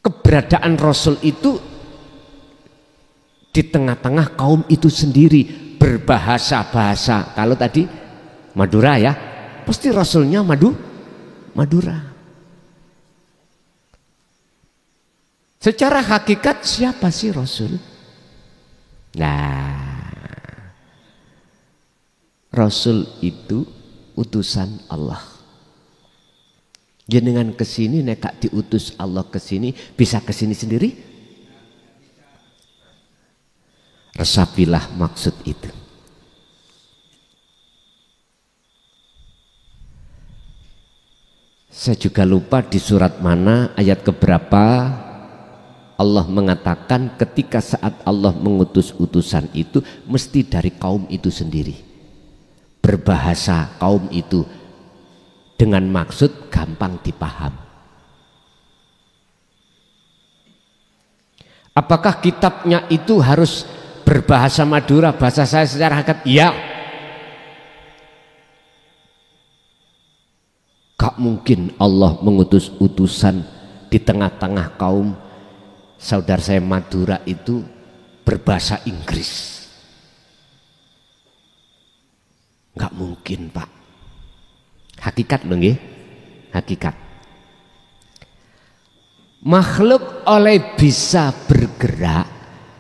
keberadaan Rasul itu di tengah-tengah kaum itu sendiri, berbahasa-bahasa. Kalau tadi Madura ya, pasti Rasulnya Madura. Secara hakikat siapa sih Rasul? Nah, Rasul itu utusan Allah. Jenengan kesini nekak diutus Allah kesini, bisa kesini sendiri? Resapilah maksud itu. Saya juga lupa di surat mana, ayat keberapa Allah mengatakan ketika saat Allah mengutus utusan itu mesti dari kaum itu sendiri. Berbahasa kaum itu dengan maksud gampang dipaham. Apakah kitabnya itu harus berbahasa Madura, bahasa saya secara hakikat? Ya. Gak mungkin Allah mengutus utusan di tengah-tengah kaum saudara saya Madura itu berbahasa Inggris. Nggak mungkin Pak. Hakikat loh nggih, hakikat. Makhluk oleh bisa bergerak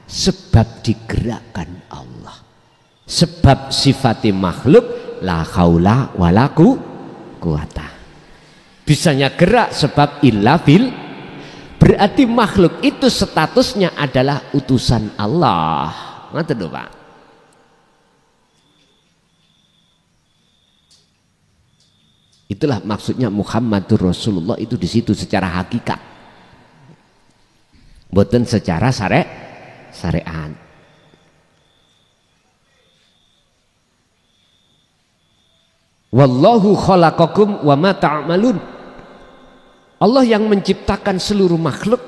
sebab digerakkan Allah. Sebab sifati makhluk la haula wala quwata. Bisanya gerak sebab illa bil. Berarti makhluk itu statusnya adalah utusan Allah. Ngerti lho Pak? Itulah maksudnya Muhammadur Rasulullah itu di situ secara hakikat. Bukan secara syariat. Wallahu khalaqakum wa ma ta'malun. Allah yang menciptakan seluruh makhluk,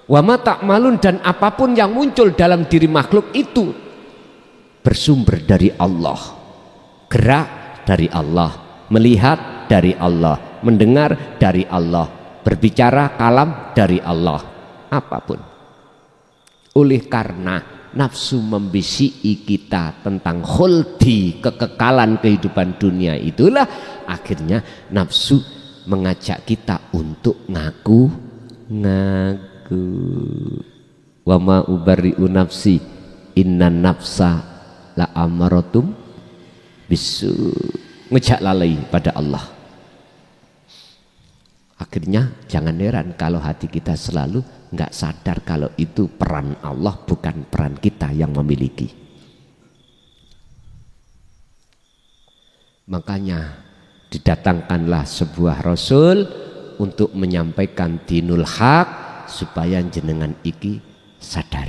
wa ma ta'malun, dan apapun yang muncul dalam diri makhluk itu bersumber dari Allah. Gerak dari Allah, melihat dari Allah, mendengar dari Allah, berbicara kalam dari Allah, apapun. Oleh karena nafsu membisiki kita tentang khuldi, kekekalan kehidupan dunia, itulah akhirnya nafsu mengajak kita untuk ngaku. Wa ma ubari'u nafsi innan nafsa la amaratum bisu. Ngejak lalai pada Allah. Akhirnya jangan heran kalau hati kita selalu nggak sadar kalau itu peran Allah, bukan peran kita yang memiliki. Makanya didatangkanlah sebuah Rasul untuk menyampaikan dinul haq supaya jenengan iki sadar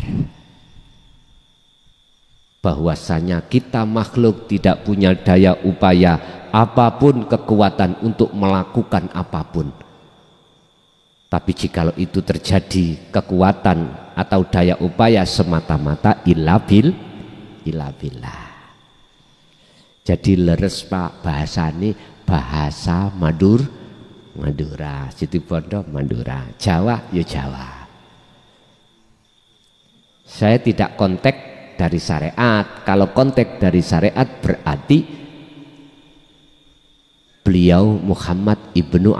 bahwasanya kita makhluk tidak punya daya upaya apapun, kekuatan untuk melakukan apapun. Tapi jikalau itu terjadi kekuatan atau daya upaya semata-mata illa billah. Jadi leres Pak, bahasa ini bahasa Madura, Situbondo Madura, Jawa ya Jawa. Saya tidak kontek dari syariat. Kalau kontek dari syariat berarti beliau Muhammad ibnu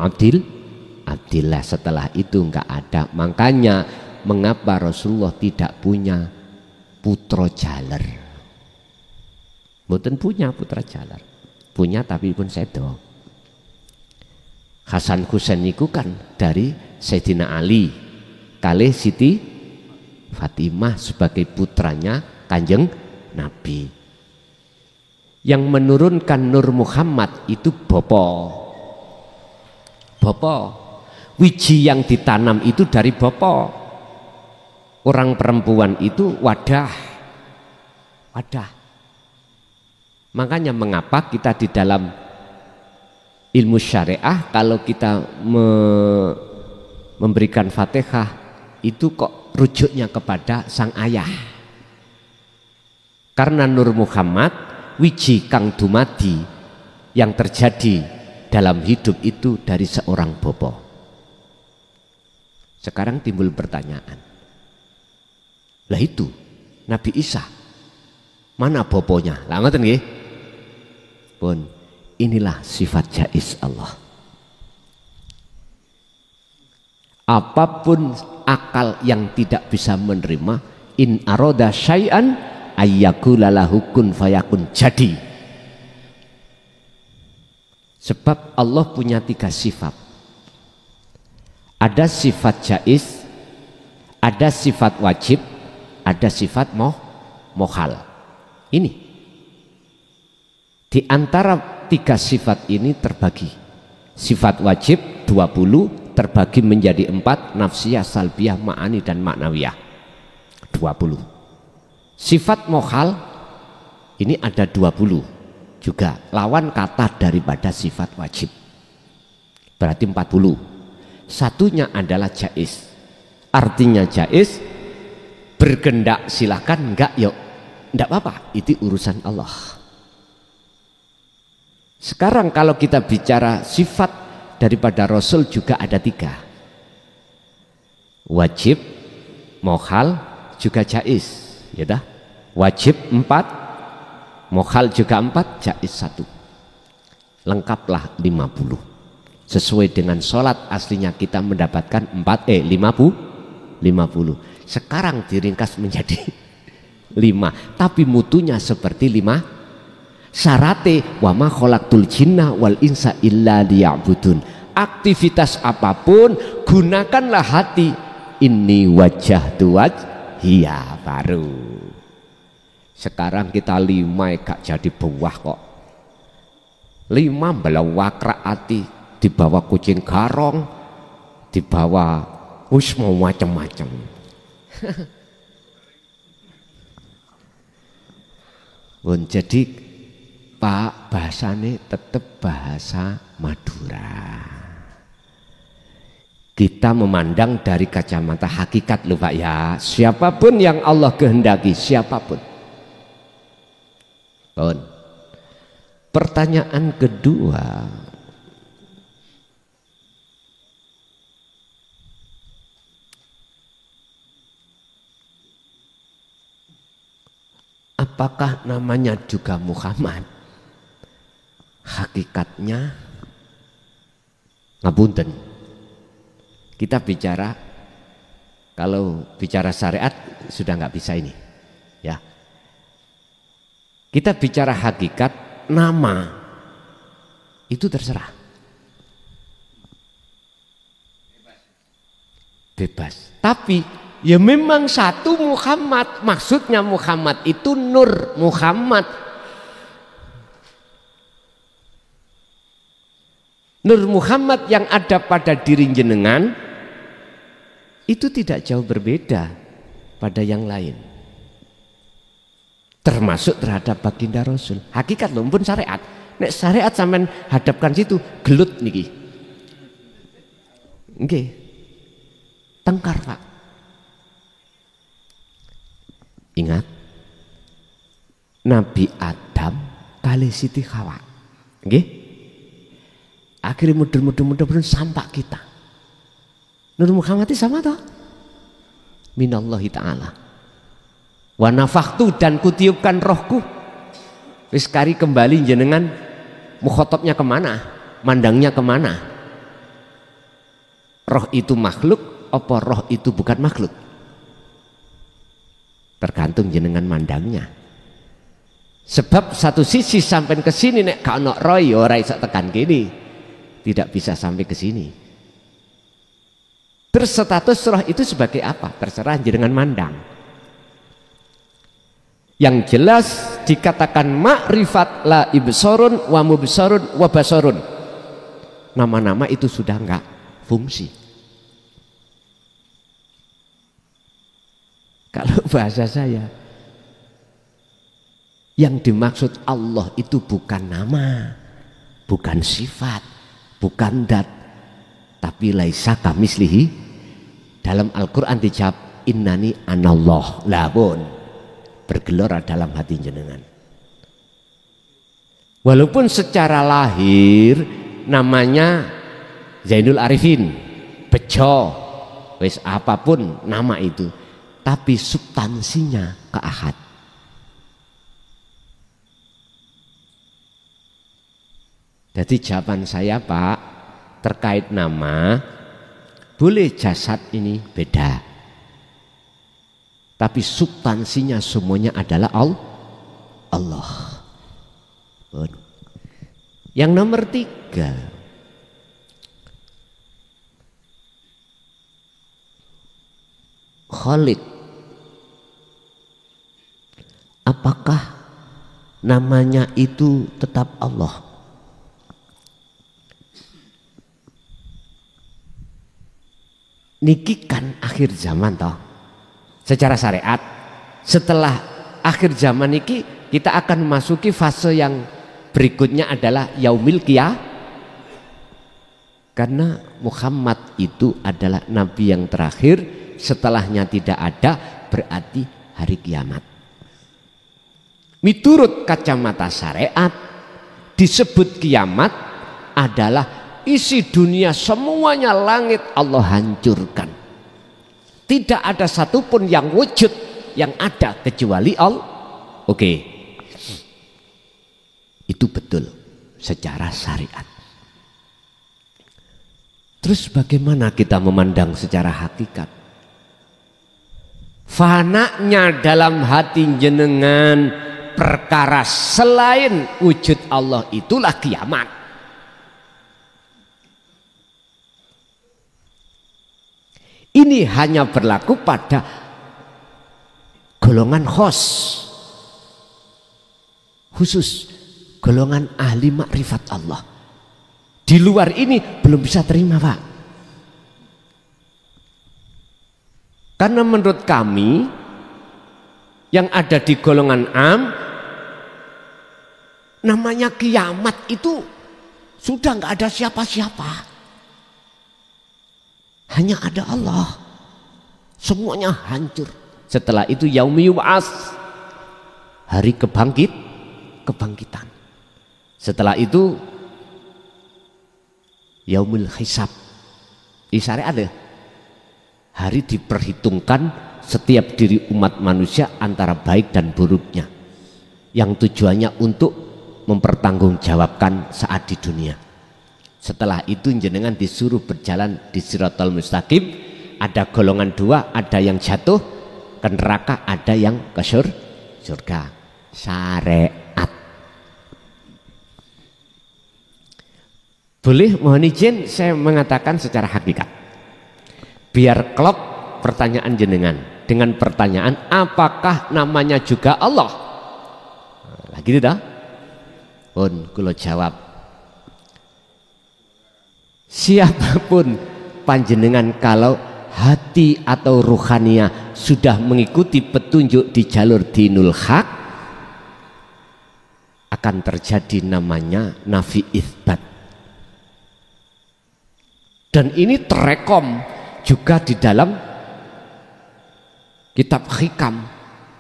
Abdillah. Setelah itu enggak ada. Makanya mengapa Rasulullah tidak punya putra jaler? Mboten punya putra jaler. Punya tapi pun sedo. Hasan Husain itu kan dari Sayyidina Ali kalih Siti Fatimah sebagai putranya Kanjeng Nabi. Yang menurunkan Nur Muhammad itu Bopo. Wiji yang ditanam itu dari bopo. Orang perempuan itu wadah. Makanya mengapa kita di dalam ilmu syariah kalau kita memberikan Fatihah itu kok rujuknya kepada sang ayah. Karena Nur Muhammad wiji kang dumadi yang terjadi dalam hidup itu dari seorang bopo. Sekarang timbul pertanyaan, lah itu Nabi Isa mana boponya? Lah ngoten nggih. Pun inilah sifat jaiz Allah. Apapun akal yang tidak bisa menerima, in aroda syai'an ayyakula lahu kun fayakun, jadi. Sebab Allah punya 3 sifat. Ada sifat jaiz, ada sifat wajib, ada sifat mohal. Ini di antara 3 sifat ini terbagi. Sifat wajib 20 terbagi menjadi 4, nafsiyah, salbiyah, ma'ani dan maknawiyah 20. Sifat mohal ini ada 20 juga, lawan kata daripada sifat wajib, berarti 40. Satunya adalah jaiz. Artinya jaiz, berkendak silakan, enggak yuk enggak apa-apa, itu urusan Allah. Sekarang kalau kita bicara sifat daripada Rasul juga ada 3. Wajib, mohal, juga jaiz, ya dah. Wajib 4, mohal juga 4, jaiz 1. Lengkaplah 50. Sesuai dengan sholat aslinya kita mendapatkan 50. Sekarang diringkas menjadi 5, tapi mutunya seperti 5. Syarate wa ma khalaqtul jinna wal insa illa liya'budun. Aktivitas apapun gunakanlah hati. Inni wajjahtu wajhiya baru. Sekarang kita 5 gak jadi buah kok. 5 belawak ati, dibawa kucing garong, dibawa mau macam-macam. Jadi Pak, bahasanya tetap bahasa Madura. Kita memandang dari kacamata hakikat loh Pak ya. Siapapun yang Allah kehendaki, siapapun. Pertanyaan kedua, apakah namanya juga Muhammad? Hakikatnya ngapunten. Kita bicara, kalau bicara syariat sudah nggak bisa ini, ya. Kita bicara hakikat, nama itu terserah, bebas. Tapi ya memang satu Muhammad, maksudnya Muhammad itu Nur Muhammad. Nur Muhammad yang ada pada diri jenengan itu tidak jauh berbeda pada yang lain, termasuk terhadap baginda Rasul. Hakikat loh pun syariat. Nek syariat sampean hadapkan situ gelut niki. Nggih. Tengkar Pak. Ingat, Nabi Adam kali Siti Hawa, nggih. Akhirnya mudah-mudahan sampak kita. Nur Muhammad sama toh? Minallahi ta'ala. Wa nafakhtu, dan kutiupkan rohku. Wis kari kembali jenengan mukhotobnya kemana? Mandangnya kemana? Roh itu makhluk, apa roh itu bukan makhluk? Tergantung jenengan mandangnya. Sebab satu sisi sampai ke sini nek gak ono roh ya ora iso tekan kene. Tidak bisa sampai ke sini. Terus status roh itu sebagai apa? Terserah jenengan mandang. Yang jelas dikatakan makrifat la ibsorun wa mubsorun wa basarun. Nama-nama itu sudah enggak fungsi. Kalau bahasa saya, yang dimaksud Allah itu bukan nama, bukan sifat, bukan dat, tapi laisa kamislihi. Dalam Al-Quran dijawab innani anallah, labun bergelora dalam hati jenengan. Walaupun secara lahir namanya Zainul Arifin, Bejo, wis apapun nama itu, tapi substansinya ke Ahad. Jadi jawaban saya Pak terkait nama, boleh jasad ini beda, tapi substansinya semuanya adalah Allah. Yang nomor 3, Khalid. Apakah namanya itu tetap Allah? Niki kan akhir zaman toh. Secara syariat, setelah akhir zaman niki kita akan memasuki fase yang berikutnya adalah yaumil qiyamah. Karena Muhammad itu adalah nabi yang terakhir, setelahnya tidak ada, berarti hari kiamat. Miturut kacamata syariat, disebut kiamat adalah isi dunia semuanya langit Allah hancurkan. Tidak ada satupun yang wujud yang ada kecuali Allah. Oke, itu betul secara syariat. Terus bagaimana kita memandang secara hakikat? Fananya dalam hati jenengan perkara selain wujud Allah itulah kiamat. Ini hanya berlaku pada golongan khusus golongan ahli makrifat Allah. Di luar ini belum bisa terima Pak. Karena menurut kami yang ada di golongan am, namanya kiamat itu sudah nggak ada siapa-siapa, hanya ada Allah, semuanya hancur. Setelah itu yaumi yub'ats, hari kebangkitan. Setelah itu yaumul hisab, syariat ada hari diperhitungkan setiap diri umat manusia antara baik dan buruknya, yang tujuannya untuk mempertanggungjawabkan saat di dunia. Setelah itu jenengan disuruh berjalan di Shiratal Mustaqim. Ada golongan 2, ada yang jatuh ke neraka, ada yang ke surga. Syariat. Boleh mohon izin saya mengatakan secara hakikat, biar klop pertanyaan jenengan dengan pertanyaan apakah namanya juga Allah. Lagi tidak? Pun kulo jawab, siapapun panjenengan kalau hati atau ruhania sudah mengikuti petunjuk di jalur dinul haq, akan terjadi namanya nafi itsbat. Dan ini terekom juga di dalam kitab hikam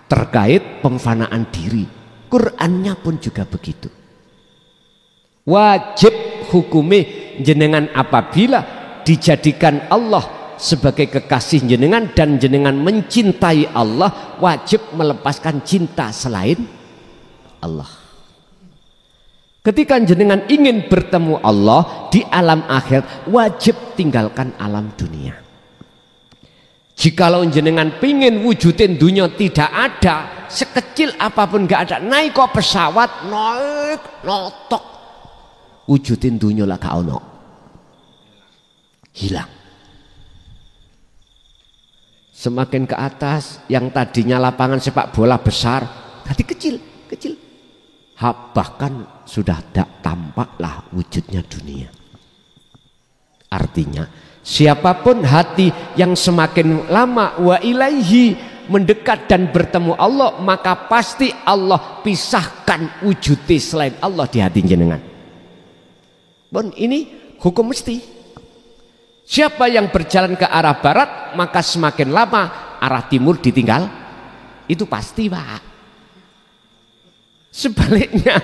terkait pemfanaan diri. Qur'annya pun juga begitu. Wajib hukumi jenengan apabila dijadikan Allah sebagai kekasih jenengan dan jenengan mencintai Allah, wajib melepaskan cinta selain Allah. Ketika jenengan ingin bertemu Allah di alam akhir, wajib tinggalkan alam dunia. Jikalau jenengan pingin wujudin dunia tidak ada, sekecil apapun gak ada, naik kok pesawat, naik notok, wujudin dunia lah gak ono, hilang. Semakin ke atas, yang tadinya lapangan sepak bola besar, tadi kecil. Bahkan sudah tak tampaklah wujudnya dunia. Artinya siapapun hati yang semakin lama wa ilaihi mendekat dan bertemu Allah, maka pasti Allah pisahkan wujudnya selain Allah di hati jenengan. Bon, ini hukum mesti. Siapa yang berjalan ke arah barat, maka semakin lama arah timur ditinggal. Itu pasti, Pak. Sebaliknya,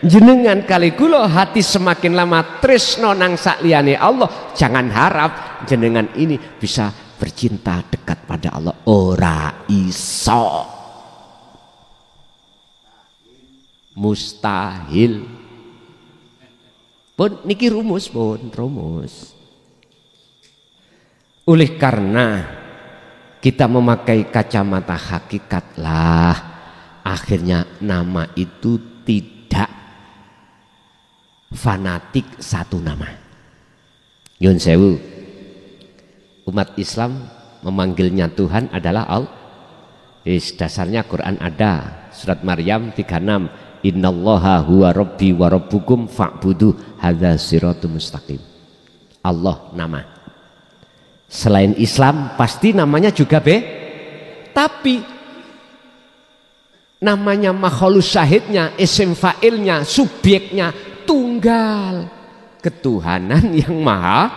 jenengan kali kula hati semakin lama tresno nang sakliyane Allah, jangan harap jenengan ini bisa bercinta dekat pada Allah. Ora iso, mustahil. Pun niki rumus, pun rumus. Oleh karena kita memakai kacamata hakikat lah, akhirnya nama itu tidak fanatik satu nama. Yun sewu, umat Islam memanggilnya Tuhan adalah Allah. Dasarnya Quran ada, surat Maryam 36, innallaha huwa rabbi wa rabbukum fa'budu hadza siratul mustaqim. Allah nama. Selain Islam pasti namanya juga tapi namanya makhluk syahidnya, isim fa'ilnya, subjeknya tunggal, ketuhanan yang maha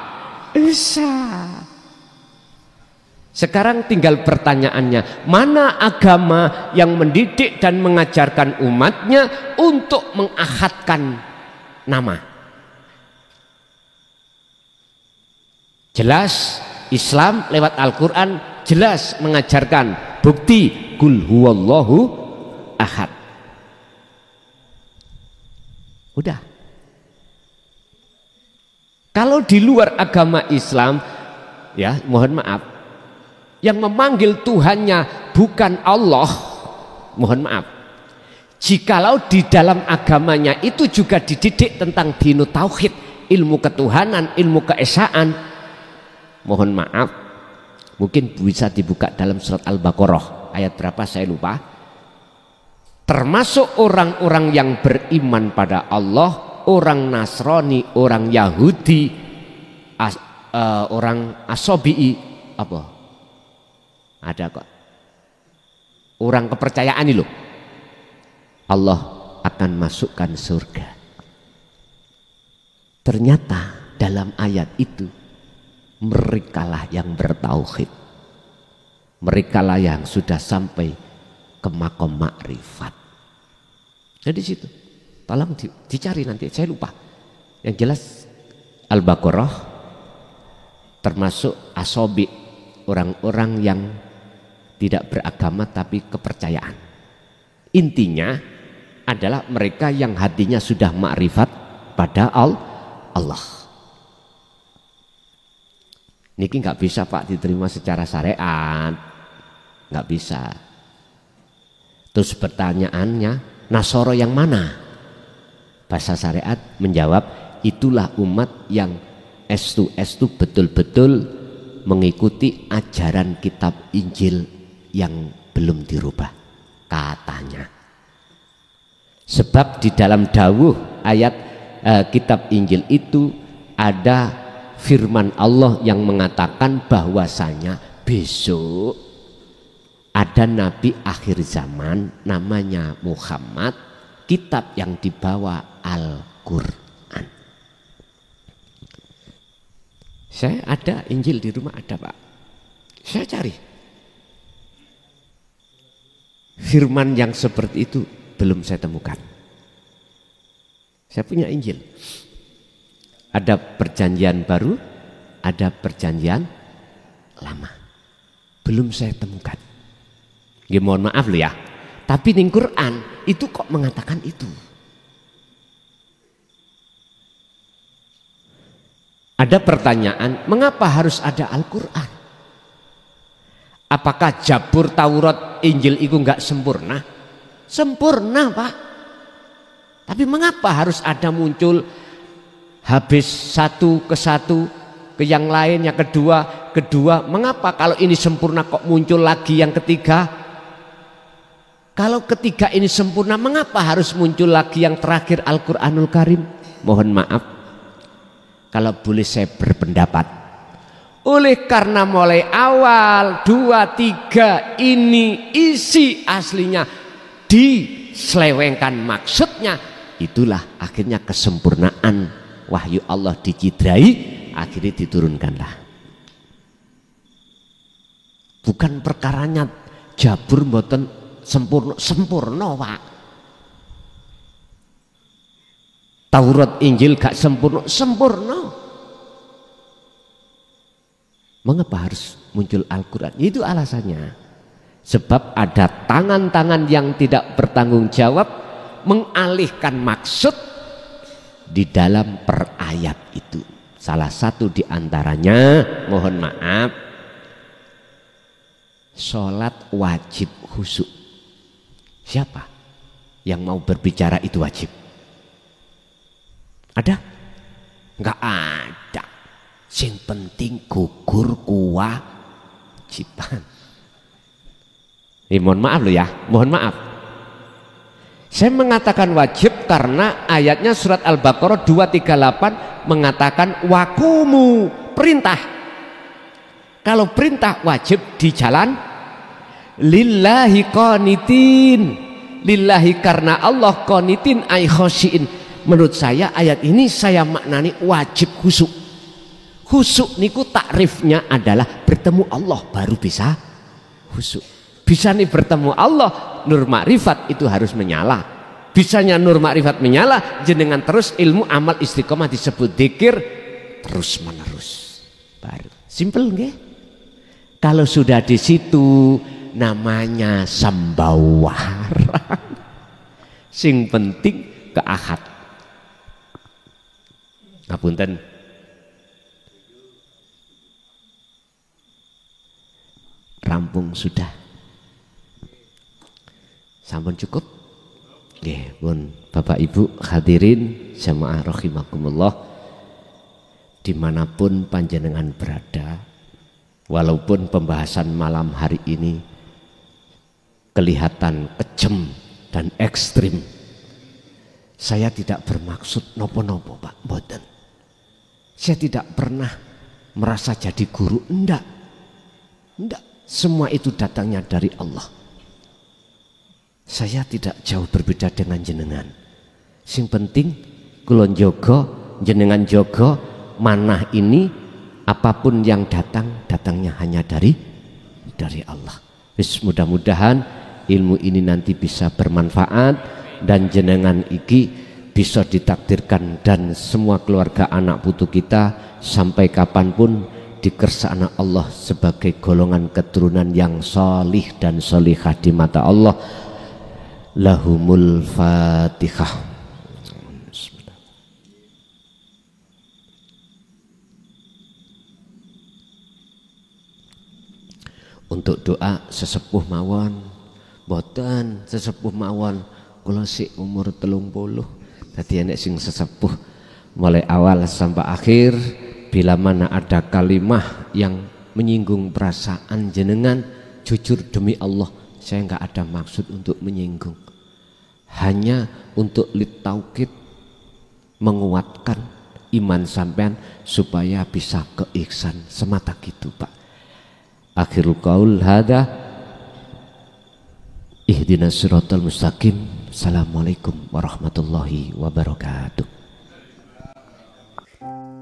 esa. Sekarang tinggal pertanyaannya, mana agama yang mendidik dan mengajarkan umatnya untuk mengahadkan nama? Jelas Islam lewat Al-Quran jelas mengajarkan, bukti kul huwallahu ahad. Udah. Kalau di luar agama Islam, ya mohon maaf, yang memanggil Tuhannya bukan Allah, mohon maaf, jikalau di dalam agamanya itu juga dididik tentang dinu tauhid, ilmu ketuhanan, ilmu keesaan, mohon maaf, mungkin bisa dibuka dalam surat Al-Baqarah ayat berapa saya lupa. Termasuk orang-orang yang beriman pada Allah, orang Nasrani, orang Yahudi, orang Asobi'i, apa? Ada kok. Orang kepercayaan ini loh. Allah akan masukkan surga. Ternyata dalam ayat itu merekalah yang bertauhid. Merekalah yang sudah sampai ke makom makrifat. Jadi situ. Tolong dicari nanti, saya lupa. Yang jelas Al-Baqarah termasuk asobi, orang-orang yang tidak beragama tapi kepercayaan. Intinya adalah mereka yang hatinya sudah makrifat pada Allah. Niki nggak bisa Pak diterima secara syariat, nggak bisa. Terus pertanyaannya, Nasoro yang mana? Bahasa syariat menjawab, itulah umat yang estu betul-betul mengikuti ajaran kitab Injil yang belum dirubah, katanya. Sebab di dalam dawuh ayat kitab Injil itu ada firman Allah yang mengatakan bahwasanya besok ada nabi akhir zaman namanya Muhammad, kitab yang dibawa Al-Quran. Saya ada Injil di rumah, ada Pak. Saya cari firman yang seperti itu, belum saya temukan. Saya punya Injil. Ada perjanjian baru, ada perjanjian lama. Belum saya temukan. Ya, mohon maaf loh ya. Tapi di Quran itu kok mengatakan itu. Ada pertanyaan, mengapa harus ada Al-Quran? Apakah Zabur, Taurat, Injil itu enggak sempurna? Sempurna Pak. Tapi mengapa harus ada muncul habis satu ke yang lain, yang kedua? Mengapa kalau ini sempurna kok muncul lagi yang ketiga? Kalau ketiga ini sempurna, mengapa harus muncul lagi yang terakhir Al-Quranul Karim? Mohon maaf, kalau boleh saya berpendapat, Oleh karena mulai awal 2, 3 ini isi aslinya diselewengkan maksudnya, itulah akhirnya kesempurnaan wahyu Allah dicidrai, akhirnya diturunkanlah. Bukan perkaranya jabur mboten sempurna Pak. Taurat Injil gak sempurna. Mengapa harus muncul Al-Quran? Itu alasannya. Sebab ada tangan-tangan yang tidak bertanggung jawab mengalihkan maksud di dalam perayat itu. Salah satu di antaranya, mohon maaf, sholat wajib khusyuk. Siapa yang mau berbicara itu wajib? Ada? Enggak ada. Sing penting gugur kewajiban. Mohon maaf loh ya, mohon maaf. Saya mengatakan wajib karena ayatnya surat Al-Baqarah 238 mengatakan wakumu, perintah. Kalau perintah wajib di jalan lillahi qanitin, lillahi karena Allah, qanitin ay khosyin. Menurut saya ayat ini saya maknani wajib khusyuk. Khusyuk niku takrifnya adalah bertemu Allah baru bisa khusyuk. Bisa nih bertemu Allah, nur makrifat itu harus menyala. Bisanya nur makrifat menyala, jenengan terus ilmu amal istiqomah disebut dzikir terus menerus. Baru simple nggih? Kalau sudah di situ namanya sambawaran. Sing penting ke ahad. Ngapunten. Rampung sudah. Sampun cukup? Nggih, pun Bapak Ibu hadirin jamaah rahimakumullah, dimanapun panjenengan berada, walaupun pembahasan malam hari ini kelihatan kejem dan ekstrim, saya tidak bermaksud nopo-nopo Pak, mboten. Saya tidak pernah merasa jadi guru, enggak. Semua itu datangnya dari Allah. Saya tidak jauh berbeda dengan jenengan. Sing penting kulon jogo, jenengan jogo, manah ini apapun yang datang, datangnya hanya dari Allah. Wis mudah-mudahan ilmu ini nanti bisa bermanfaat dan jenengan iki bisa ditakdirkan dan semua keluarga anak putu kita sampai kapanpun dikersana Allah sebagai golongan keturunan yang solih dan solihah di mata Allah. Lahumul Fatihah. Untuk doa sesepuh mawon, boten sesepuh mawon kula sik umur 30. Dadi enek sing sesepuh mulai awal sampai akhir. Bila mana ada kalimah yang menyinggung perasaan jenengan, jujur demi Allah saya nggak ada maksud untuk menyinggung, hanya untuk litaukid, menguatkan iman sampean supaya bisa keiksan semata gitu Pak. Akhirul qaul hada, ihdinas siratal mustaqim. Assalamualaikum warahmatullahi wabarakatuh.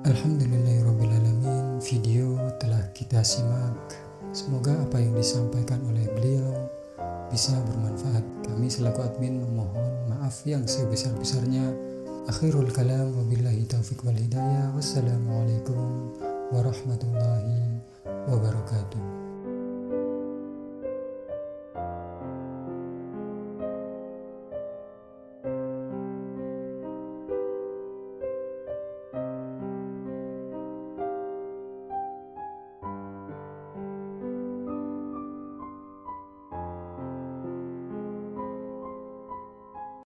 Alhamdulillahirrabbilalamin. Video telah kita simak. Semoga apa yang disampaikan oleh beliau bisa bermanfaat. Kami selaku admin memohon maaf yang sebesar-besarnya. Akhirul kalam wabillahi taufiq wal hidayah. Wassalamualaikum warahmatullahi wabarakatuh.